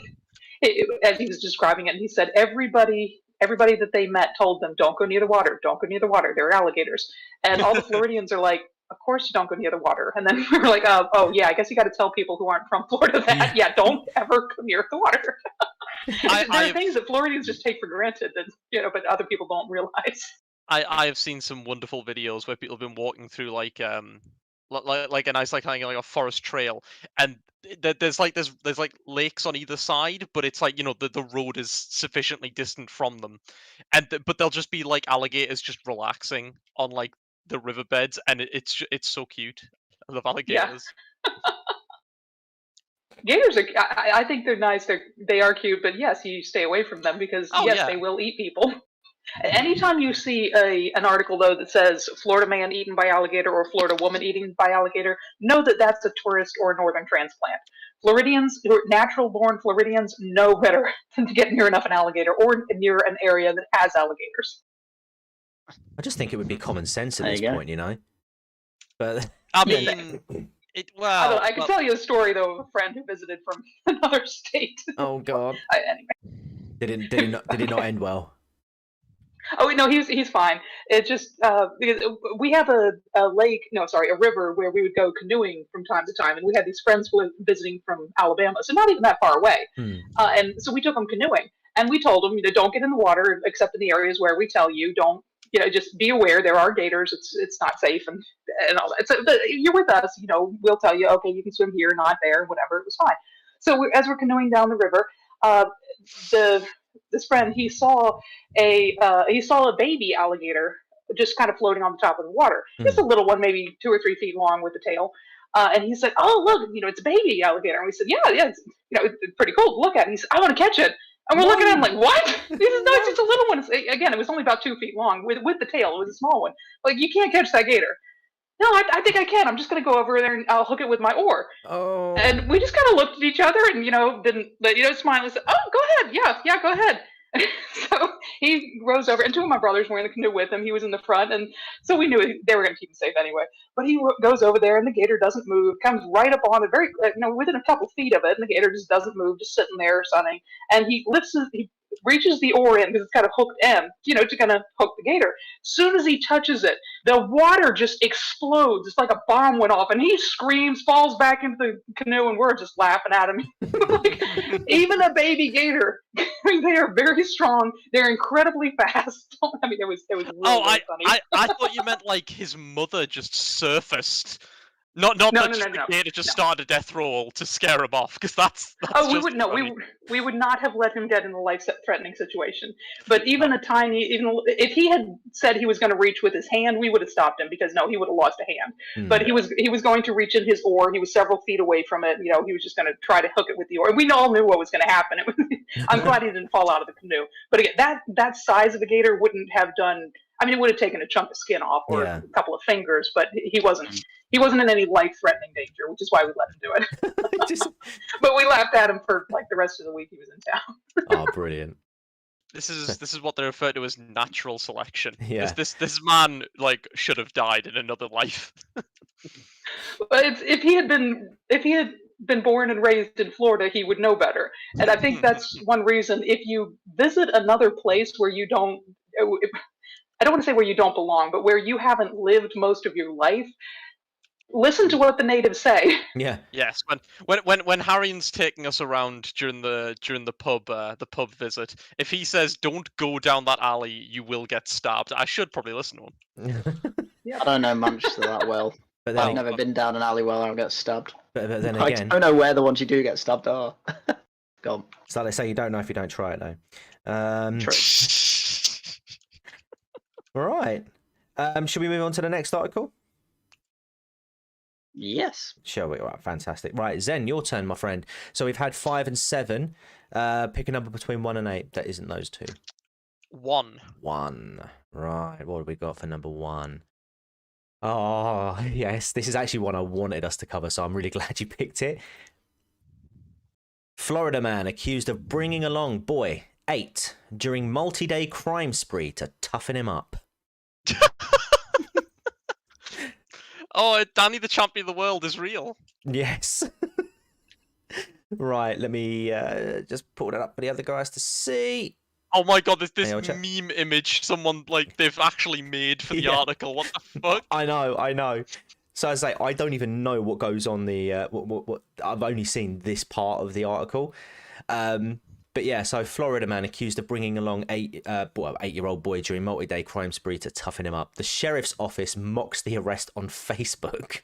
Speaker 4: as he was describing it, and he said everybody that they met told them, "Don't go near the water. Don't go near the water. There are alligators." And all the Floridians are like, "Of course you don't go near the water." And then we were like, "Oh yeah, I guess you got to tell people who aren't from Florida that yeah, don't ever go near the water." There are things that Floridians just take for granted that but other people don't realize.
Speaker 2: I have seen some wonderful videos where people have been walking through like a nice like a forest trail, and there's like lakes on either side, but it's like the road is sufficiently distant from them, but they'll just be like alligators just relaxing on like the riverbeds, and it's so cute. I love alligators.
Speaker 4: Yeah. Gators are. I think they're nice. They are cute, but yes, you stay away from them because they will eat people. Anytime you see an article, though, that says Florida man eaten by alligator or Florida woman eaten by alligator, know that that's a tourist or a northern transplant. Floridians, natural-born Floridians, know better than to get near enough an alligator or near an area that has alligators.
Speaker 1: I just think it would be common sense at this point, But
Speaker 2: I mean,
Speaker 4: I can tell you a story though of a friend who visited from another state.
Speaker 1: Oh God!
Speaker 4: Anyway,
Speaker 1: did it not end well?
Speaker 4: Oh no, he's fine. It just because we have a river where we would go canoeing from time to time, and we had these friends who were visiting from Alabama, so not even that far away. And so we took them canoeing, and we told them, don't get in the water except in the areas where we tell you. Don't, just be aware there are gators. It's not safe and all that. So you're with us, we'll tell you, okay, you can swim here, not there, whatever. It was fine. So as we're canoeing down the river, this friend, he saw a baby alligator just kind of floating on the top of the water. Just a little one, maybe 2 or 3 feet long with the tail. And he said, "Oh, look, it's a baby alligator." And we said, "Yeah, it's it's pretty cool to look at." And he said, "I want to catch it." And we're looking at him like, "What?" He says, "No, it's just a little one." Again, it was only about 2 feet long with the tail. It was a small one. Like, you can't catch that gator. No, I think I can. I'm just going to go over there and I'll hook it with my oar.
Speaker 1: Oh.
Speaker 4: And we just kind of looked at each other and, didn't, smile and said, "Oh, go ahead. Yeah, go ahead." So he rows over, and 2 of my brothers were in the canoe with him. He was in the front, and so we knew they were going to keep him safe anyway. But he goes over there, and the gator doesn't move, comes right up on it, very, within a couple feet of it, and the gator just doesn't move, just sitting there sunning. And he reaches the oar in because it's got a hooked end, to kind of hook the gator. Soon as he touches it, the water just explodes. It's like a bomb went off, and he screams, falls back into the canoe, and we're just laughing at him. Like, even a baby gator, they are very strong. They're incredibly fast. I mean, it was really funny.
Speaker 2: I thought you meant like his mother just surfaced. Not the gator just started a death roll to scare him off, because that's
Speaker 4: we would not have let him get in a life-threatening situation. But even if he had said he was going to reach with his hand, we would have stopped him, because he would have lost a hand. But he was going to reach in his oar. He was several feet away from it. He was just going to try to hook it with the oar. And we all knew what was going to happen. I'm glad he didn't fall out of the canoe. But again, that size of a gator wouldn't have done. I mean, it would have taken a chunk of skin off or a couple of fingers, but he wasn't. He wasn't in any life-threatening danger, which is why we let him do it. But we laughed at him for like the rest of the week he was in town.
Speaker 1: Oh, brilliant!
Speaker 2: This is what they refer to as natural selection.
Speaker 1: Yeah.
Speaker 2: This man should have died in another life.
Speaker 4: But if he had been born and raised in Florida, he would know better. And I think that's one reason. If you visit another place where you don't. I don't want to say where you don't belong, but where you haven't lived most of your life, listen to what the natives say.
Speaker 1: Yeah.
Speaker 2: Yes. When Haryan's taking us around during the pub visit, if he says don't go down that alley, you will get stabbed, I should probably listen to him.
Speaker 3: I don't know Manchester that well.
Speaker 1: But then
Speaker 3: I've never been down an alley where I'll get stabbed.
Speaker 1: But then
Speaker 3: I
Speaker 1: again,
Speaker 3: don't know where the ones you do get stabbed are. Go on.
Speaker 1: So they say you don't know if you don't try it, though.
Speaker 3: True.
Speaker 1: All right. Should we move on to the next article?
Speaker 3: Yes.
Speaker 1: Shall we? All right, fantastic. Right, Zen, your turn, my friend. So we've had 5 and 7. Pick a number between 1 and 8. That isn't those two.
Speaker 2: 1.
Speaker 1: 1. Right, what have we got for number 1? Oh, yes, this is actually one I wanted us to cover, so I'm really glad you picked it. Florida man accused of bringing along boy 8 during multi-day crime spree to toughen him up.
Speaker 2: Oh, Danny the champion of the world is real.
Speaker 1: Yes. Right, let me just pull that up for the other guys to see.
Speaker 2: Oh my god, this meme image someone, like, they've actually made for the article. What the fuck?
Speaker 1: I know. So I say, I don't even know what goes on the... what I've only seen this part of the article. But yeah, so Florida man accused of bringing along 8-year-old boy during multi-day crime spree to toughen him up. The sheriff's office mocks the arrest on Facebook.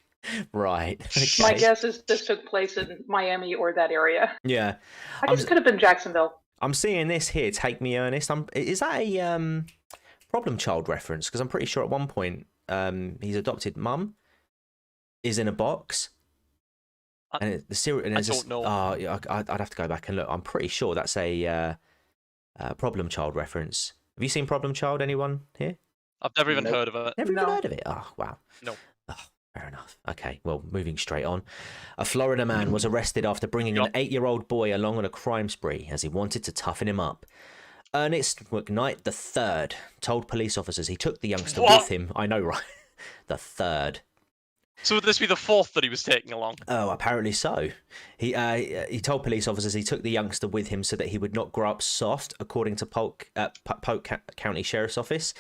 Speaker 1: Right. Okay.
Speaker 4: My guess is this took place in Miami or that area.
Speaker 1: Yeah.
Speaker 4: I guess it could have been Jacksonville.
Speaker 1: I'm seeing this here, Take Me Ernest. Is that a problem child reference? Because I'm pretty sure at one point his adopted mum is in a box. And I don't know. I'd have to go back and look. I'm pretty sure that's a problem child reference. Have you seen Problem Child, anyone here?
Speaker 2: I've never even heard of it.
Speaker 1: Never even heard of it? Oh, wow.
Speaker 2: No.
Speaker 1: Oh, fair enough. Okay, well, moving straight on. A Florida man was arrested after bringing an 8-year-old boy along on a crime spree as he wanted to toughen him up. Ernest McKnight III told police officers he took the youngster with him. I know, right? The third.
Speaker 2: So would this be the 4th that he was taking along?
Speaker 1: Oh, apparently so. He told police officers he took the youngster with him so that he would not grow up soft, according to Polk County Sheriff's Office.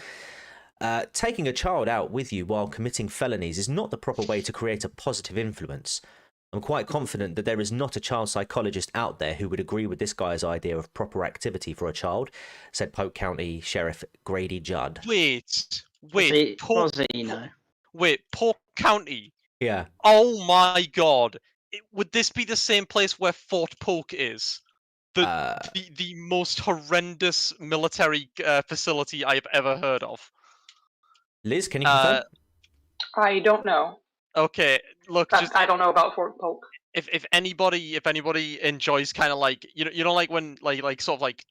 Speaker 1: Taking a child out with you while committing felonies is not the proper way to create a positive influence. I'm quite confident that there is not a child psychologist out there who would agree with this guy's idea of proper activity for a child, said Polk County Sheriff Grady Judd.
Speaker 2: Wait, Polk County?
Speaker 1: Yeah.
Speaker 2: Oh my god. Would this be the same place where Fort Polk is? The most horrendous military facility I have ever heard of.
Speaker 1: Liz, can you confirm?
Speaker 4: I don't know.
Speaker 2: Okay, look,
Speaker 4: I don't know about Fort Polk.
Speaker 2: If anybody enjoys kind of like you know like when like sort of like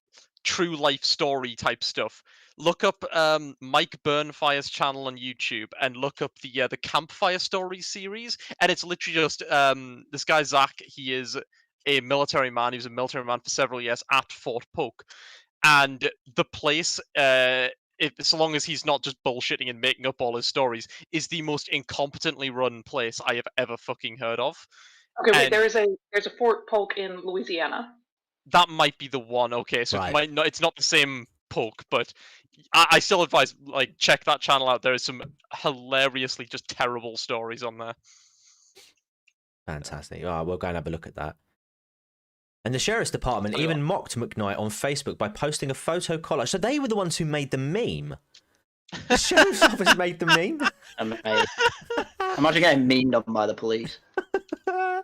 Speaker 2: true life story type stuff, look up Mike Burnfire's channel on YouTube and look up the Campfire Stories series, and it's literally just this guy Zach. He is a military man. He was a military man for several years at Fort Polk, and the place, so long as he's not just bullshitting and making up all his stories, is the most incompetently run place I have ever fucking heard of.
Speaker 4: Okay, wait, there's a Fort Polk in Louisiana.
Speaker 2: That might be the one. Okay, so
Speaker 1: right.
Speaker 2: it's not the same Polk, but I still advise, like, check that channel out. There is some hilariously just terrible stories on there.
Speaker 1: Fantastic. Oh, we'll go and have a look at that. And the Sheriff's Department even mocked McKnight on Facebook by posting a photo collage. So they were the ones who made the meme. The Sheriff's Office made the meme.
Speaker 3: Imagine getting memed on by the police.
Speaker 2: I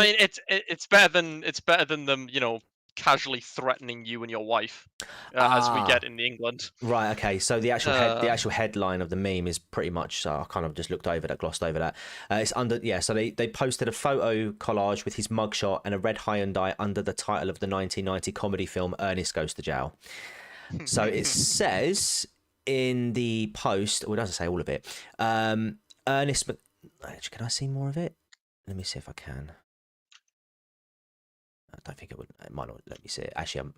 Speaker 2: mean, it's better than them, you know, casually threatening you and your wife, as we get in England.
Speaker 1: Right. Okay. So the actual headline of the meme is pretty much. I kind of just looked over that, glossed over that. It's under. Yeah. So they posted a photo collage with his mugshot and a red Hyundai under the title of the 1990 comedy film Ernest Goes to Jail. So it says in the post, or it doesn't say all of it. Ernest. Actually, can I see more of it? Let me see if I can. I don't think it would. It might not let me see it. Actually, it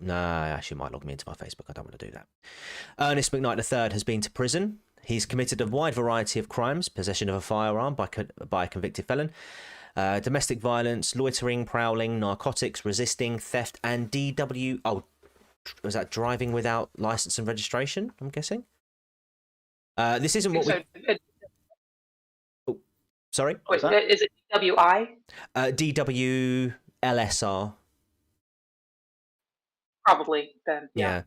Speaker 1: might log me into my Facebook. I don't want to do that. Ernest McKnight III has been to prison. He's committed a wide variety of crimes: possession of a firearm by a convicted felon, domestic violence, loitering, prowling, narcotics, resisting, theft, and DW. Oh, was that driving without license and registration? I'm guessing. This isn't what we. Oh, sorry.
Speaker 4: Wait, is it DWI?
Speaker 1: DWLSR.
Speaker 4: Probably then.
Speaker 1: Yeah.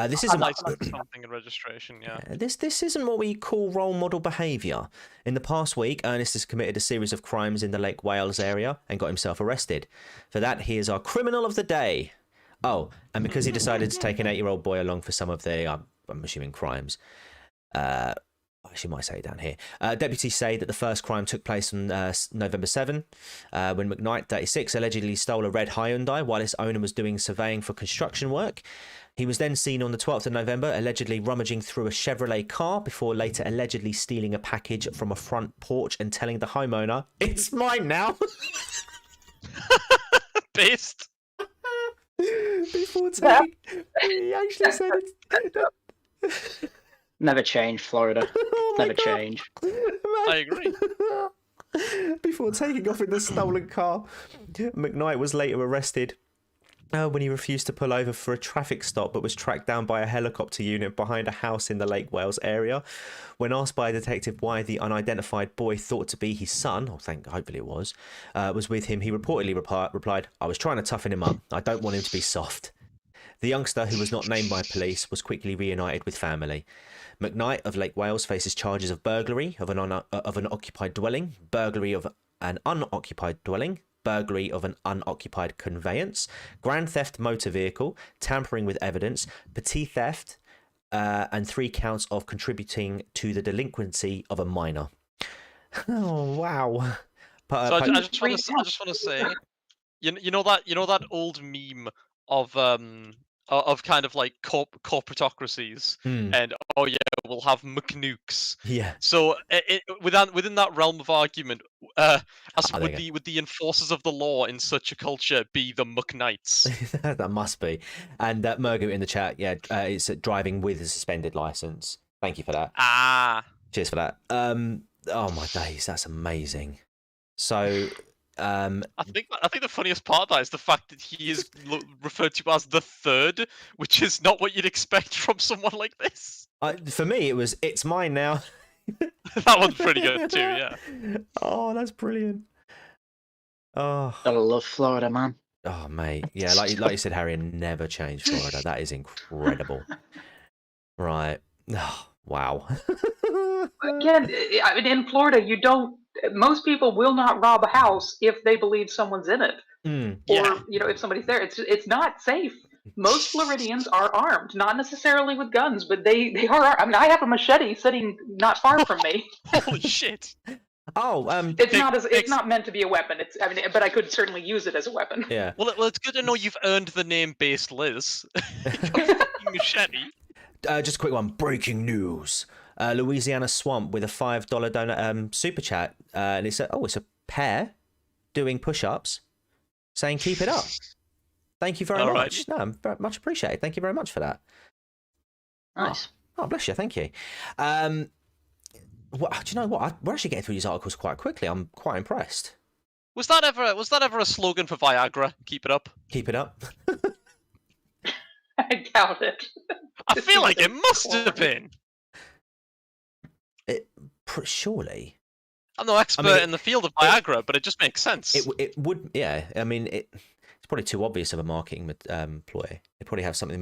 Speaker 1: This isn't
Speaker 2: like something in registration. Yeah.
Speaker 1: This isn't what we call role model behaviour. In the past week, Ernest has committed a series of crimes in the Lake Wales area and got himself arrested. For that, he is our criminal of the day. Oh, and because he decided to take an 8-year-old boy along for some of the, I'm assuming, crimes. Actually, might say it down here. Deputies say that the first crime took place on November 7, when McKnight, 36, allegedly stole a red Hyundai while its owner was doing surveying for construction work. He was then seen on the 12th of November allegedly rummaging through a Chevrolet car before later allegedly stealing a package from a front porch and telling the homeowner, "It's mine now."
Speaker 2: Based.
Speaker 1: Before taking... He actually said it.
Speaker 3: Never change, Florida.
Speaker 1: Oh
Speaker 3: Never
Speaker 1: God.
Speaker 3: change.
Speaker 2: I agree.
Speaker 1: Before taking off in the stolen car, McKnight was later arrested when he refused to pull over for a traffic stop but was tracked down by a helicopter unit behind a house in the Lake Wales area. When asked by a detective why the unidentified boy thought to be his son, hopefully it was with him, he reportedly replied, "I was trying to toughen him up. I don't want him to be soft." The youngster, who was not named by police, was quickly reunited with family. McKnight of Lake Wales faces charges of burglary of an occupied dwelling, burglary of an unoccupied dwelling, burglary of an unoccupied conveyance, grand theft motor vehicle, tampering with evidence, petty theft, and 3 counts of contributing to the delinquency of a minor. Oh wow!
Speaker 2: I just want to say, you know that old meme of kind of like corporatocracies, and oh yeah, we'll have McNukes.
Speaker 1: Yeah.
Speaker 2: So within that realm of argument, would the enforcers of the law in such a culture be the McKnights?
Speaker 1: That must be. And Mergo in the chat, it's driving with a suspended license. Thank you for that. Cheers for that. Oh my days, that's amazing. So.
Speaker 2: I think the funniest part of that is the fact that he is referred to as the third, which is not what you'd expect from someone like this.
Speaker 1: For me, it's mine now.
Speaker 2: That one's pretty good too, yeah.
Speaker 1: Oh, that's brilliant. Oh,
Speaker 3: I love Florida, man.
Speaker 1: Oh, mate. Yeah, like you said, Haryan, never change Florida. That is incredible. Right. Oh, wow.
Speaker 4: Again, I mean, in Florida, most people will not rob a house if they believe someone's in it. Or, if somebody's there. It's not safe. Most Floridians are armed, not necessarily with guns, but they are. I mean, I have a machete sitting not far from me.
Speaker 2: Holy shit!
Speaker 1: Oh,
Speaker 4: it's not meant to be a weapon. But I could certainly use it as a weapon.
Speaker 1: Yeah.
Speaker 2: Well, it's good to know you've earned the name Based Liz. Machete.
Speaker 1: Just a quick one. Breaking news. Louisiana Swamp with a $5 donor super chat, and it's a pair doing push-ups, saying keep it up. Thank you very much. Right. No, very much appreciated. Thank you very much for that.
Speaker 3: Nice.
Speaker 1: Oh, bless you. Thank you. Do you know what? We're actually getting through these articles quite quickly. I'm quite impressed.
Speaker 2: Was that ever a slogan for Viagra? Keep it up.
Speaker 1: Keep it up.
Speaker 4: I doubt it.
Speaker 2: I feel like it must have been.
Speaker 1: Surely.
Speaker 2: I'm no expert in the field of Viagra, but it just makes sense.
Speaker 1: It would, yeah. I mean, it's probably too obvious of a marketing ploy. They probably have something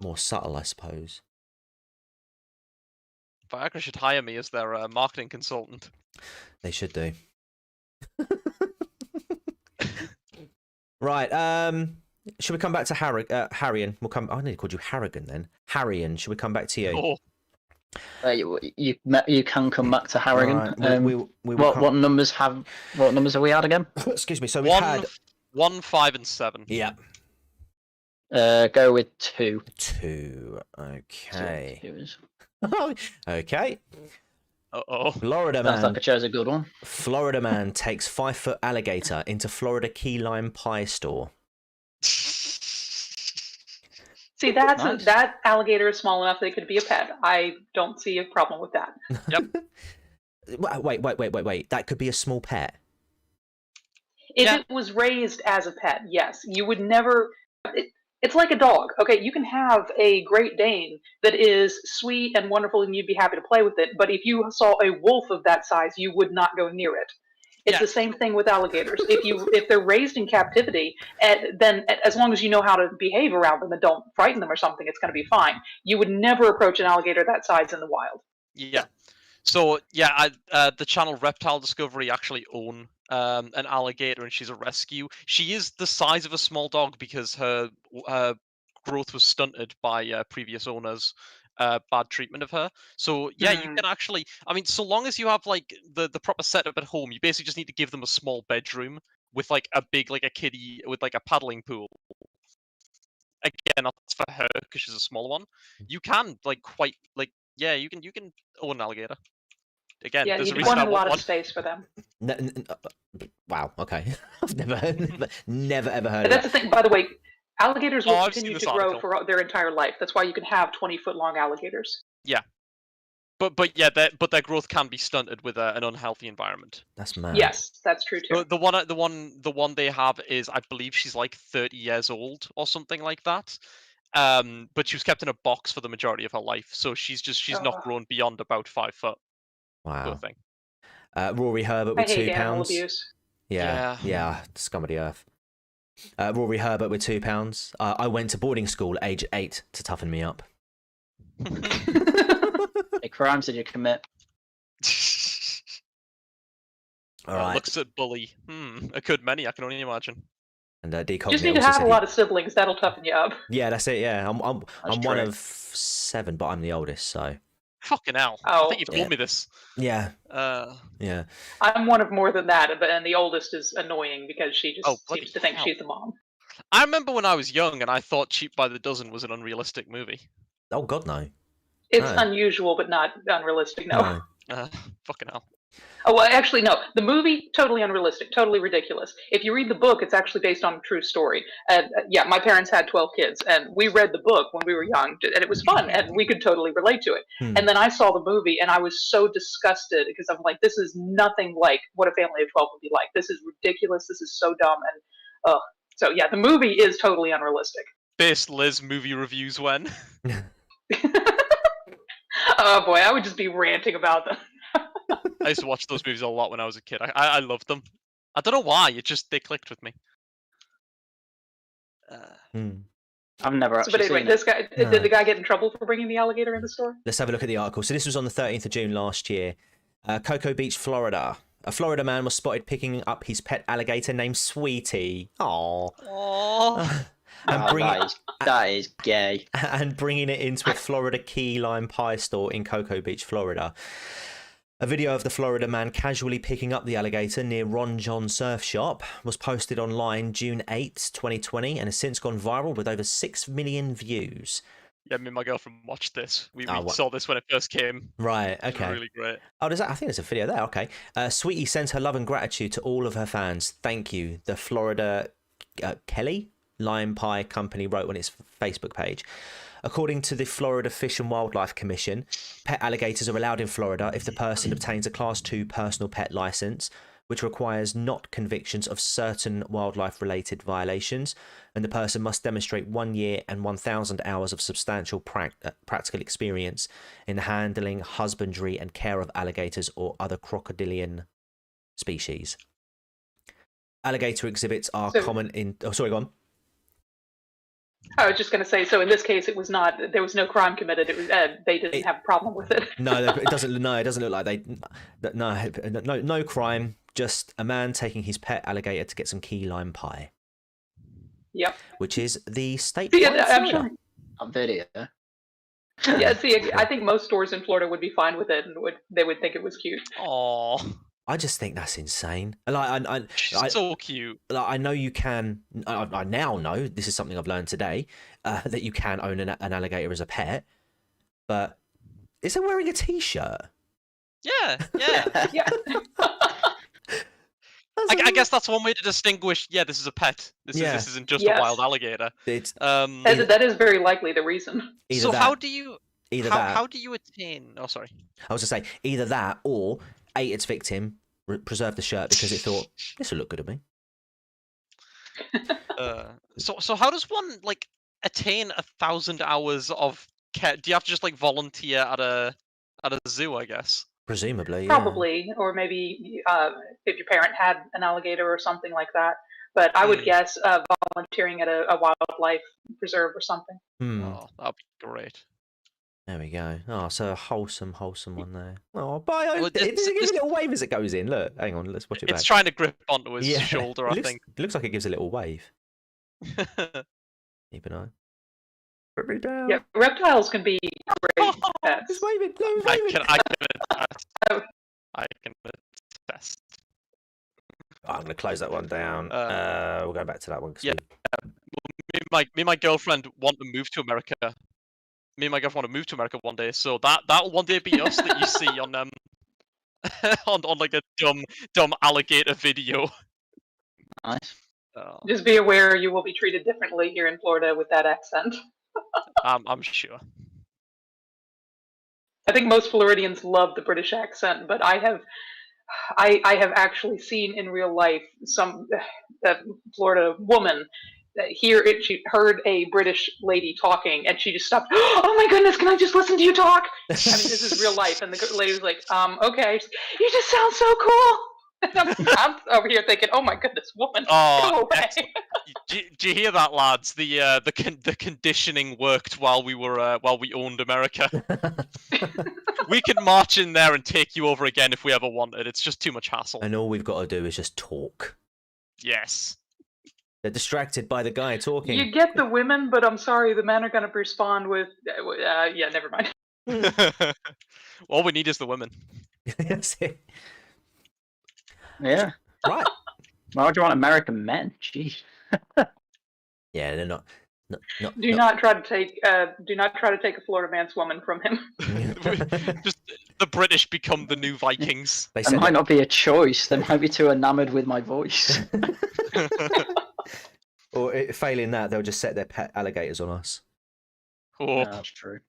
Speaker 1: more subtle, I suppose.
Speaker 2: Viagra should hire me as their marketing consultant.
Speaker 1: They should do. Right. Should we come back to Haryan? I nearly called you Harrigan then. Haryan, should we come back to you?
Speaker 3: Oh. You can come back to Harrigan.
Speaker 1: Right.
Speaker 3: What numbers are we at again?
Speaker 1: Excuse me. So we had
Speaker 2: 1, 5, and 7.
Speaker 1: Yeah.
Speaker 3: Go with 2.
Speaker 1: 2. Okay.
Speaker 3: 2.
Speaker 1: Okay.
Speaker 2: Uh-oh.
Speaker 1: Florida man.
Speaker 3: Sounds like I chose a good one.
Speaker 1: Florida man takes 5-foot alligator into Florida key lime pie store.
Speaker 4: See, that alligator is small enough that it could be a pet. I don't see a problem with that.
Speaker 2: Yep.
Speaker 1: Wait. That could be a small pet.
Speaker 4: If it was raised as a pet, yes. You would never... It's like a dog. Okay, you can have a Great Dane that is sweet and wonderful, and you'd be happy to play with it. But if you saw a wolf of that size, you would not go near it. It's the same thing with alligators. If they're raised in captivity, then as long as you know how to behave around them and don't frighten them or something, it's going to be fine. You would never approach an alligator that size in the wild.
Speaker 2: Yeah. So yeah, the channel Reptile Discovery actually own an alligator, and she's a rescue. She is the size of a small dog because her growth was stunted by previous owners' bad treatment of her. So yeah, you can actually. I mean, so long as you have like the proper setup at home, you basically just need to give them a small bedroom with like a big like a kiddie with like a paddling pool. Again, that's for her because she's a small one. You can like quite like yeah, you can own an alligator. Again,
Speaker 4: yeah,
Speaker 2: there's
Speaker 4: you
Speaker 2: a reason
Speaker 4: want
Speaker 2: I
Speaker 4: a lot
Speaker 2: want
Speaker 4: of space for them.
Speaker 1: Wow. Okay. I've never ever heard
Speaker 4: But
Speaker 1: of
Speaker 4: that's
Speaker 1: that.
Speaker 4: the thing. By the way, alligators will
Speaker 2: I've seen
Speaker 4: continue
Speaker 2: this
Speaker 4: to grow
Speaker 2: article.
Speaker 4: for their entire life. That's why you can have 20-foot long alligators.
Speaker 2: Yeah, but yeah, their growth can be stunted with an unhealthy environment.
Speaker 1: That's mad.
Speaker 4: Yes, that's true too.
Speaker 2: The one they have is, I believe she's like 30 years old or something like that. But she was kept in a box for the majority of her life, so she's not grown beyond about 5 foot.
Speaker 1: Wow.
Speaker 2: Poor thing.
Speaker 1: Rory Herbert with
Speaker 4: I hate
Speaker 1: £2.
Speaker 4: animal abuse.
Speaker 1: Yeah, scum of the earth. Rory Herbert with £2. I went to boarding school at age 8 to toughen me up.
Speaker 3: What crimes did you commit?
Speaker 1: All right.
Speaker 2: Looks at bully. A good many, I can only imagine.
Speaker 1: And
Speaker 4: Just need to have a lot of siblings. That'll toughen you up.
Speaker 1: Yeah, that's it. Yeah, I'm
Speaker 3: That's
Speaker 1: one
Speaker 3: true.
Speaker 1: of 7, but I'm the oldest, so.
Speaker 2: Fucking hell!
Speaker 4: Oh.
Speaker 2: I think you've told me this.
Speaker 1: Yeah.
Speaker 2: Yeah.
Speaker 4: I'm one of more than that, and the oldest is annoying because she just
Speaker 2: bloody
Speaker 4: seems to think
Speaker 2: hell.
Speaker 4: she's the mom.
Speaker 2: I remember when I was young and I thought Cheap by the Dozen was an unrealistic movie.
Speaker 1: Oh God, no.
Speaker 4: It's unusual, but not unrealistic. No.
Speaker 2: Fucking hell.
Speaker 4: Oh, well, actually, no. The movie, totally unrealistic, totally ridiculous. If you read the book, it's actually based on a true story. And yeah, my parents had 12 kids, and we read the book when we were young, and it was fun, and we could totally relate to it. And then I saw the movie, and I was so disgusted because I'm like, this is nothing like what a family of 12 would be like. This is ridiculous. This is so dumb. And so yeah, the movie is totally unrealistic.
Speaker 2: Best Liz movie reviews when?
Speaker 4: Oh boy, I would just be ranting about them.
Speaker 2: I used to watch those movies a lot when I was a kid. I loved them. I don't know why. They clicked with me.
Speaker 3: I've never actually
Speaker 4: But anyway,
Speaker 3: seen
Speaker 4: this guy did the guy get in trouble for bringing the alligator in the store?
Speaker 1: Let's have a look at the article. So this was on the 13th of June last year. Cocoa Beach, Florida. A Florida man was spotted picking up his pet alligator named Sweetie.
Speaker 2: Aww.
Speaker 3: that is gay.
Speaker 1: And bringing it into a Florida key lime pie store in Cocoa Beach, Florida. A video of the Florida man casually picking up the alligator near Ron John Surf Shop was posted online June 8, 2020, and has since gone viral with over 6 million views.
Speaker 2: Yeah, me and my girlfriend watched this. We saw this when it first came.
Speaker 1: Right, okay.
Speaker 2: It was really great.
Speaker 1: Oh, I think there's a video there, okay. Sweetie sends her love and gratitude to all of her fans. Thank you. The Florida Kelly Lime Pie Company wrote on its Facebook page. According to the Florida Fish and Wildlife Commission, pet alligators are allowed in Florida if the person obtains a Class 2 personal pet license, which requires not convictions of certain wildlife-related violations, and the person must demonstrate 1 year and 1,000 hours of substantial practical experience in the handling, husbandry, and care of alligators or other crocodilian species. Alligator exhibits are common in... Oh, sorry, go on.
Speaker 4: I was just going to say, so in this case, it was not. There was no crime committed. It was they didn't have a problem with it.
Speaker 1: No, it doesn't. No, it doesn't look like they. No crime. Just a man taking his pet alligator to get some key lime pie.
Speaker 4: Yep.
Speaker 1: Which is the state.
Speaker 4: Yeah, I'm sure.
Speaker 3: A video.
Speaker 4: Yeah. See, I think most stores in Florida would be fine with it, and they would think it was cute.
Speaker 2: Aww.
Speaker 1: I just think that's insane. Like,
Speaker 2: She's so cute.
Speaker 1: Like, I know you can. I now know, this is something I've learned today, that you can own an alligator as a pet. But is it wearing a t-shirt?
Speaker 2: Yeah.
Speaker 4: Yeah.
Speaker 2: I guess that's one way to distinguish. Yeah, this is a pet. This isn't just a wild alligator.
Speaker 4: That is very likely the reason.
Speaker 2: So how do you attain? Oh, sorry.
Speaker 1: I was to say either that or ate its victim, preserved the shirt because it thought this will look good at me.
Speaker 2: So how does one attain 1,000 hours of care? Do you have to just like volunteer at a zoo, I guess?
Speaker 1: Presumably, yeah.
Speaker 4: Probably, or maybe if your parent had an alligator or something like that. But I would guess volunteering at a wildlife preserve or something.
Speaker 2: Oh, that'd be great.
Speaker 1: There we go. Oh, so a wholesome one there. Oh, bye.
Speaker 2: Well,
Speaker 1: It gives a little wave as it goes in. Look, hang on, let's watch it back.
Speaker 2: It's trying to grip onto his shoulder, I think.
Speaker 1: It looks like it gives a little wave. Keep an eye. Put me down.
Speaker 4: Yeah, reptiles can be great pets.
Speaker 1: It's waving. No, it's
Speaker 2: I
Speaker 1: waving.
Speaker 2: can attest.
Speaker 1: I'm going to close that one down. We'll go back to that one.
Speaker 2: Yeah. Me and my girlfriend want to move to America. Me and my girlfriend want to move to America one day, so that'll one day be us that you see on on like a dumb alligator video.
Speaker 3: Nice.
Speaker 4: Just be aware you will be treated differently here in Florida with that accent.
Speaker 2: I'm sure.
Speaker 4: I think most Floridians love the British accent, but I have actually seen in real life some Florida woman she heard a British lady talking and she just stopped. Oh my goodness, can I just listen to you talk? I mean, this is real life, and the lady was like, okay, you just sound so cool. I'm over here thinking, oh my goodness, woman, go away.
Speaker 2: Do you hear that, lads? The conditioning worked while we owned America. We can march in there and take you over again if we ever wanted. It's just too much hassle.
Speaker 1: And all we've got to do is just talk.
Speaker 2: Yes.
Speaker 1: They're distracted by the guy talking.
Speaker 4: You get the women, but I'm sorry, the men are going to respond with, yeah, never mind.
Speaker 2: All we need is the women.
Speaker 1: That's it.
Speaker 3: Yeah.
Speaker 1: Right.
Speaker 3: Why would you want American men? Jeez.
Speaker 1: Yeah, they're not.
Speaker 4: Do not try to take a Florida man's woman from him.
Speaker 2: Just the British become the new Vikings.
Speaker 3: It might not be a choice. They might be too enamored with my voice.
Speaker 1: Or failing that, they'll just set their pet alligators on us.
Speaker 2: Oh,
Speaker 3: Yeah, that's true.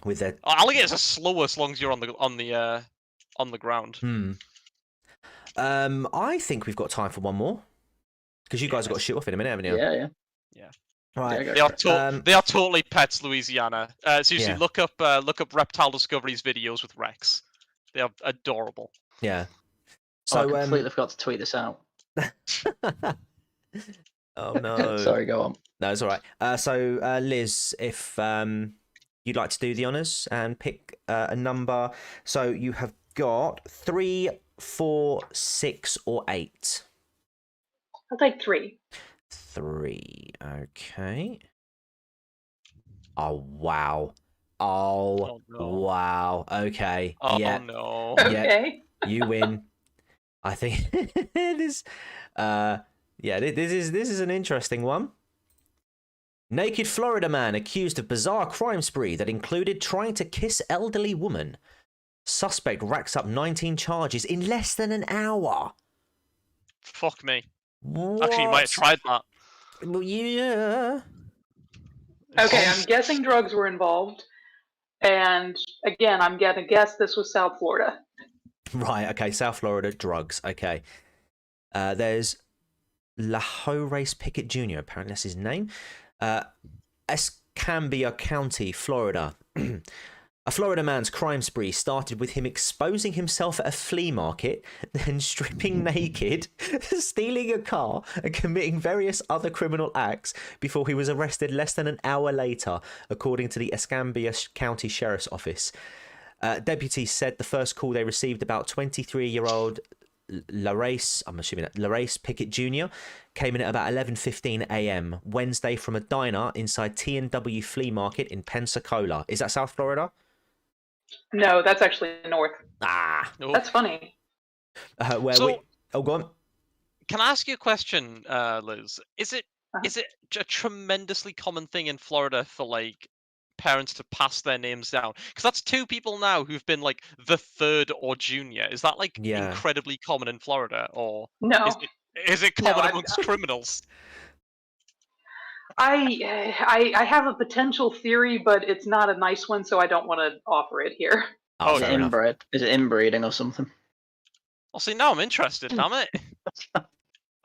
Speaker 1: With their
Speaker 2: alligators are slower as long as you're on the ground.
Speaker 1: I think we've got time for one more because you guys have got to shoot off in a minute, haven't you?
Speaker 3: Yeah.
Speaker 1: Right.
Speaker 2: They are totally pets, Louisiana. Seriously, look up Reptile Discovery's videos with Rex. They are adorable.
Speaker 1: Yeah.
Speaker 3: So I completely forgot to tweet this out.
Speaker 1: Oh no.
Speaker 3: Sorry, go on.
Speaker 1: No, it's all right. So Liz, if you'd like to do the honours and pick a number, so you have got 3, 4, 6, or 8.
Speaker 4: I'll take 3.
Speaker 1: 3. Okay. Oh wow. Oh
Speaker 2: no.
Speaker 1: Wow. Okay.
Speaker 2: Oh
Speaker 1: yeah.
Speaker 2: no.
Speaker 4: Okay.
Speaker 1: Yeah, you win. I think this. This is an interesting one. Naked Florida man accused of bizarre crime spree that included trying to kiss elderly woman. Suspect racks up 19 charges in less than an hour.
Speaker 2: Fuck me.
Speaker 1: What?
Speaker 2: Actually, you might have tried that.
Speaker 1: Well, yeah.
Speaker 4: Okay, I'm guessing drugs were involved. And again, I'm going to guess this was South Florida.
Speaker 1: Right, okay, South Florida, drugs. Okay. There's Horace Pickett Jr., apparently that's his name. Escambia County, Florida. A Florida man's crime spree started with him exposing himself at a flea market, then stripping naked, stealing a car, and committing various other criminal acts before he was arrested less than an hour later, according to the Escambia County Sheriff's Office. Deputies said the first call they received about 23-year-old Larace Pickett Jr. came in at about 11:15 a.m. Wednesday from a diner inside T&W Flea Market in Pensacola. Is that South Florida?
Speaker 4: No, that's actually north. That's funny.
Speaker 1: Go on.
Speaker 2: Can I ask you a question, Liz? Is it a tremendously common thing in Florida for like parents to pass their names down? Because that's 2 people now who've been like the third or junior. Is that like incredibly common in Florida, or
Speaker 4: no?
Speaker 2: Is it common amongst criminals?
Speaker 4: I have a potential theory, but it's not a nice one, so I don't want to offer it here.
Speaker 3: Oh, is it inbred? Is it inbreeding or something?
Speaker 2: Well, see, now I'm interested, damn it.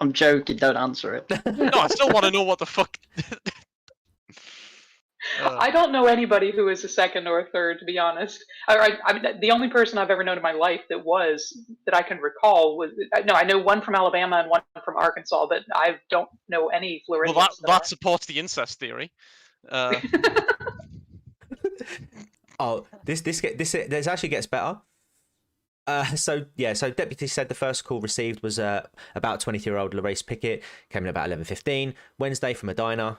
Speaker 3: I'm joking, don't answer it.
Speaker 2: No, I still want to know what the fuck.
Speaker 4: I don't know anybody who is a second or a third, to be honest. I mean, the only person I've ever known in my life that I can recall was I know one from Alabama and one from Arkansas, but I don't know any Floridians.
Speaker 2: Well, that supports the incest theory.
Speaker 1: Oh, this actually gets better. So deputies said the first call received was about 23-year-old Larace Pickett, came in about 11:15 Wednesday from a diner,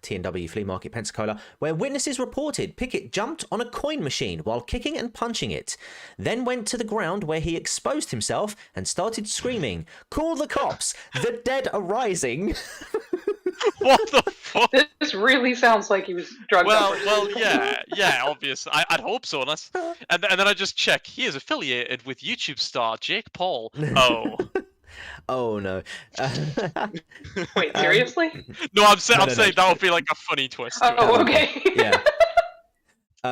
Speaker 1: T&W Flea Market, Pensacola, where witnesses reported Pickett jumped on a coin machine while kicking and punching it, then went to the ground where he exposed himself and started screaming, "Call the cops! The dead are rising!"
Speaker 2: What the fuck?
Speaker 4: This really sounds like he was drugged up.
Speaker 2: Well, yeah, obviously. I'd hope so. And then I just check. He is affiliated with YouTube star Jake Paul. Oh.
Speaker 1: Oh no.
Speaker 4: Wait, seriously?
Speaker 2: No, I'm saying that would be like a funny twist.
Speaker 4: Oh, okay.
Speaker 1: Yeah.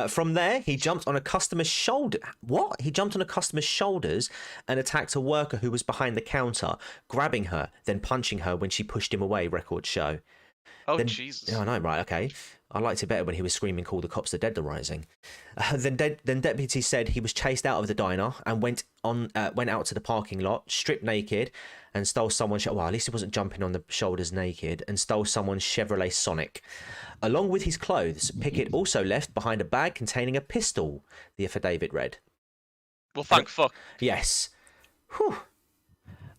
Speaker 1: From there, he jumped on a customer's shoulder. What? He jumped on a customer's shoulders and attacked a worker who was behind the counter, grabbing her, then punching her when she pushed him away, records show.
Speaker 2: Oh, Jesus.
Speaker 1: Oh, I know, right, okay. I liked it better when he was screaming, "Call the cops, the dead are rising." Then deputies said he was chased out of the diner and went out to the parking lot, stripped naked, and stole someone's... Well, at least he wasn't jumping on the shoulders naked, and stole someone's Chevrolet Sonic. Along with his clothes, Pickett also left behind a bag containing a pistol, the affidavit read.
Speaker 2: Well, thank fuck.
Speaker 1: Yes. Whew.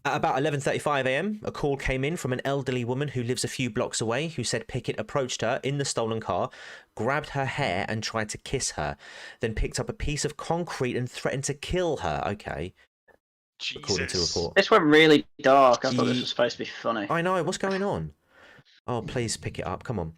Speaker 1: At about 11:35 a.m, a call came in from an elderly woman who lives a few blocks away, who said Pickett approached her in the stolen car, grabbed her hair and tried to kiss her, then picked up a piece of concrete and threatened to kill her. Okay.
Speaker 2: Jesus.
Speaker 1: According to report.
Speaker 3: This went really dark. I thought this was supposed to be funny.
Speaker 1: I know. What's going on? Oh, please pick it up. Come on.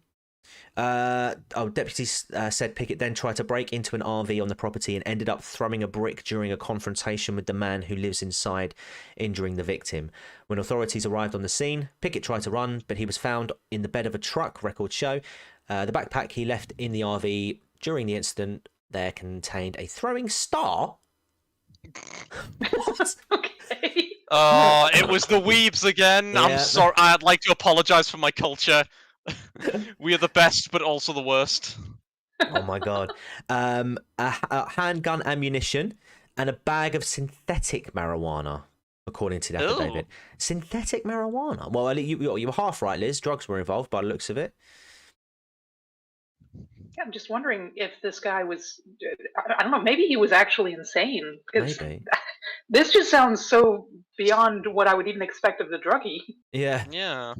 Speaker 1: Deputies said Pickett then tried to break into an RV on the property and ended up throwing a brick during a confrontation with the man who lives inside, injuring the victim. When authorities arrived on the scene, Pickett tried to run, but he was found in the bed of a truck, records show. The backpack he left in the RV during the incident there contained a throwing star. What?
Speaker 4: Okay.
Speaker 2: Oh, it was the weebs again.
Speaker 1: Yeah.
Speaker 2: I'm sorry. I'd like to apologize for my culture. We are the best, but also the worst.
Speaker 1: Oh my god. A handgun ammunition and a bag of synthetic marijuana, according to the affidavit. Synthetic marijuana? Well, you were half right, Liz. Drugs were involved by the looks of it.
Speaker 4: Yeah, I'm just wondering if this guy was, I don't know, maybe he was actually insane. Because
Speaker 1: Maybe.
Speaker 4: this just sounds so beyond what I would even expect of the druggie.
Speaker 1: Yeah.
Speaker 2: Yeah.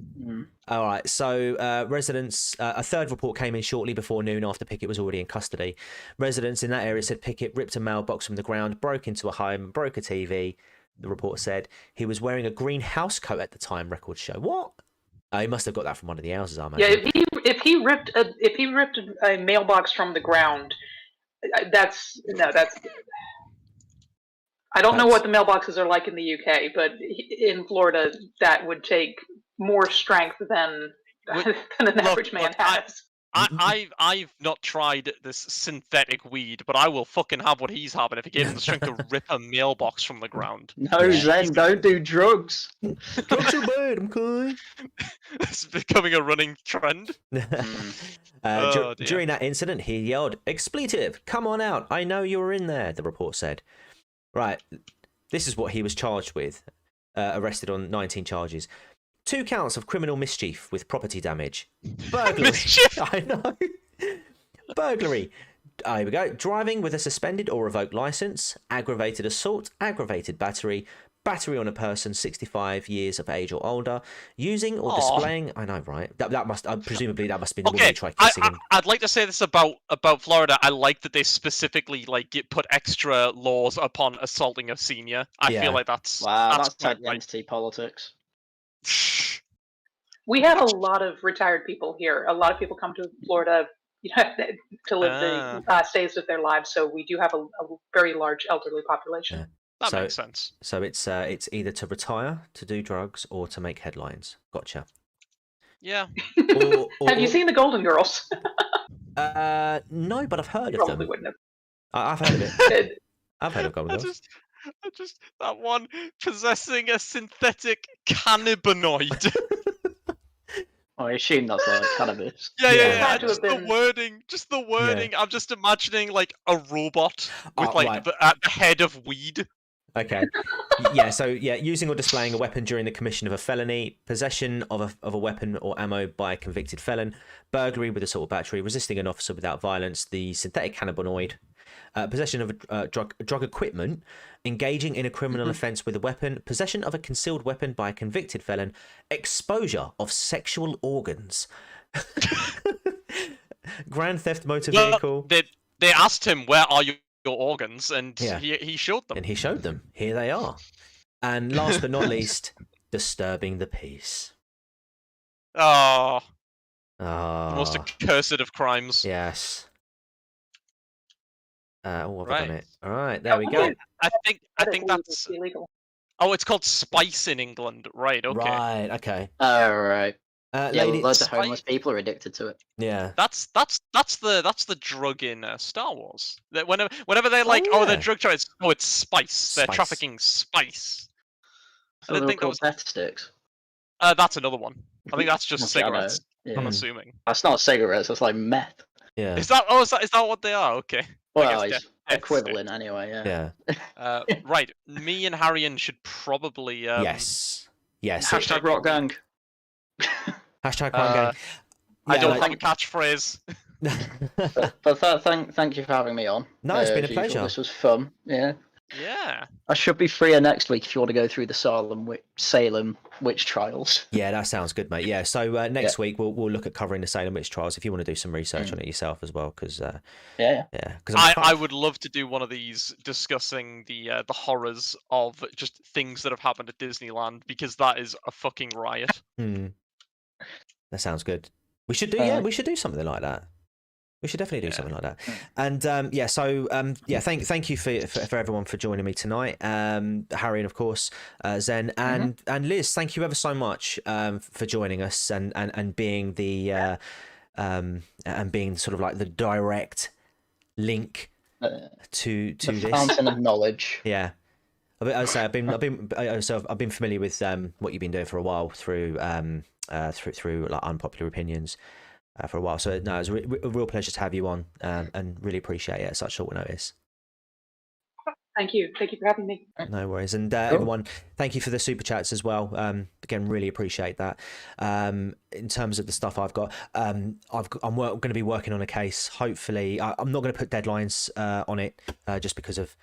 Speaker 1: All right. So residents, a third report came in shortly before noon after Pickett was already in custody. Residents in that area said Pickett ripped a mailbox from the ground, broke into a home, broke a TV. The report said he was wearing a green house coat at the time, records show. What? He must have got that from one of the houses, I imagine.
Speaker 4: Yeah, if he ripped a mailbox from the ground, that's. I don't know what the mailboxes are like in the UK, but in Florida, that would take more strength than an average man has.
Speaker 2: I've not tried this synthetic weed, but I will fucking have what he's having if he gave him the strength to rip a mailbox from the ground.
Speaker 3: No, Zen, don't do drugs.
Speaker 1: Drugs are bad, okay?
Speaker 2: It's becoming a running trend.
Speaker 1: During that incident, he yelled, "Expletive, come on out. I know you were in there," the report said. Right, this is what he was charged with. Arrested on 19 charges. 2 counts of criminal mischief with property damage. Burglary.
Speaker 2: Mischief?
Speaker 1: I know. Burglary. Here we go. Driving with a suspended or revoked license. Aggravated assault. Aggravated battery. Battery on a person 65 years of age or older. Using or displaying... I know, right? That must... presumably that must be the woman who tried kissing him.
Speaker 2: I'd like to say this about Florida. I like that they specifically put extra laws upon assaulting a senior. I feel like that's...
Speaker 3: Wow, that's identity politics.
Speaker 4: We have a lot of retired people here. A lot of people come to Florida, to live the stays of their lives. So we do have a very large elderly population.
Speaker 1: Yeah.
Speaker 2: That makes sense.
Speaker 1: So it's either to retire, to do drugs, or to make headlines. Gotcha.
Speaker 2: Yeah.
Speaker 4: Have you seen the Golden Girls?
Speaker 1: No, but I've heard of
Speaker 4: Probably
Speaker 1: them.
Speaker 4: wouldn't have.
Speaker 1: I've heard of it. I've heard of Golden Girls.
Speaker 2: I just that one possessing a synthetic cannabinoid.
Speaker 3: I assume that's like cannabis.
Speaker 2: Yeah.
Speaker 4: Just
Speaker 2: the wording. I'm just imagining like a robot with
Speaker 1: right.
Speaker 2: the head of weed.
Speaker 1: Okay. Yeah. So using or displaying a weapon during the commission of a felony, possession of a weapon or ammo by a convicted felon, burglary with assault battery, resisting an officer without violence, the synthetic cannabinoid, possession of drug equipment, engaging in a criminal offence with a weapon, possession of a concealed weapon by a convicted felon, exposure of sexual organs, grand theft motor vehicle.
Speaker 2: They asked him, "Where are your organs?" And he showed them.
Speaker 1: And he showed them. Here they are. And last but not least, disturbing the peace.
Speaker 2: Oh.
Speaker 1: The
Speaker 2: most accursed of crimes.
Speaker 1: Yes. I've
Speaker 2: right.
Speaker 1: done it. All right, there we go.
Speaker 2: I think that's
Speaker 4: illegal.
Speaker 2: Oh, it's called spice in England. Right. Okay.
Speaker 1: Right. Okay.
Speaker 3: Right. Yeah,
Speaker 1: lady,
Speaker 3: loads of homeless people are addicted to it.
Speaker 1: Yeah.
Speaker 2: That's the drug in Star Wars. That whenever they're like, oh, they're drug traffickers. Oh, it's spice. They're trafficking spice.
Speaker 3: So I didn't think that was death sticks.
Speaker 2: That's another one. I think that's just cigarettes.
Speaker 3: Yeah.
Speaker 2: I'm assuming.
Speaker 3: That's not cigarettes. That's like meth.
Speaker 1: Yeah.
Speaker 2: Is that what they are? Okay.
Speaker 3: Well, it's equivalent anyway.
Speaker 1: Yeah.
Speaker 2: Right. Me and Haryan should probably.
Speaker 1: Yes.
Speaker 3: Hashtag rock gang.
Speaker 1: Hashtag rock gang.
Speaker 2: I don't have a catchphrase.
Speaker 3: but thank you for having me on.
Speaker 1: No, it's been a pleasure.
Speaker 3: This was fun. Yeah.
Speaker 2: Yeah.
Speaker 3: I should be freer next week if you want to go through the Salem witch trials.
Speaker 1: Yeah, that sounds good, mate. Yeah, so next week we'll look at covering the Salem witch trials if you want to do some research on it yourself as well, because
Speaker 2: I would love to do one of these discussing the horrors of just things that have happened at Disneyland, because that is a fucking riot.
Speaker 1: That sounds good. We should do something like that. We should definitely do something like that. And thank you for everyone for joining me tonight. Harry and of course Zen and Liz, thank you ever so much for joining us and being the and being sort of like the direct link to
Speaker 3: the
Speaker 1: this
Speaker 3: fountain of knowledge.
Speaker 1: Yeah. I've been familiar with what you've been doing for a while through like Unpopular Opinions. For a while, so no, it was a real pleasure to have you on, and really appreciate it at such short notice.
Speaker 4: Thank you for having me.
Speaker 1: No worries, and everyone, thank you for the super chats as well. Again, really appreciate that. In terms of the stuff I've got, I'm going to be working on a case. Hopefully, I'm not going to put deadlines on it, just because of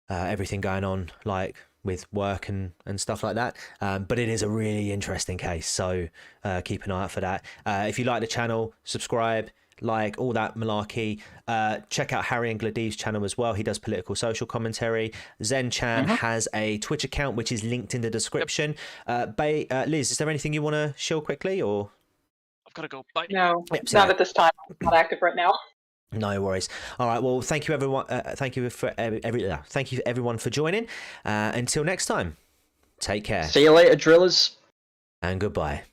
Speaker 1: everything going on, like with work and stuff like that, but it is a really interesting case, so keep an eye out for that. If you like the channel, subscribe, like all that malarkey. Check out Haryan Glaeddiv's channel as well. He does political social commentary. Zen Chan has a Twitch account which is linked in the description. Liz, is there anything you want to show quickly, or
Speaker 2: I've got to go? Bye.
Speaker 4: No, not at this time. I'm not active right now.
Speaker 1: No worries. All right. Well, thank you everyone. Thank you everyone for joining. Until next time, take care.
Speaker 3: See you later, drillers.
Speaker 1: And goodbye.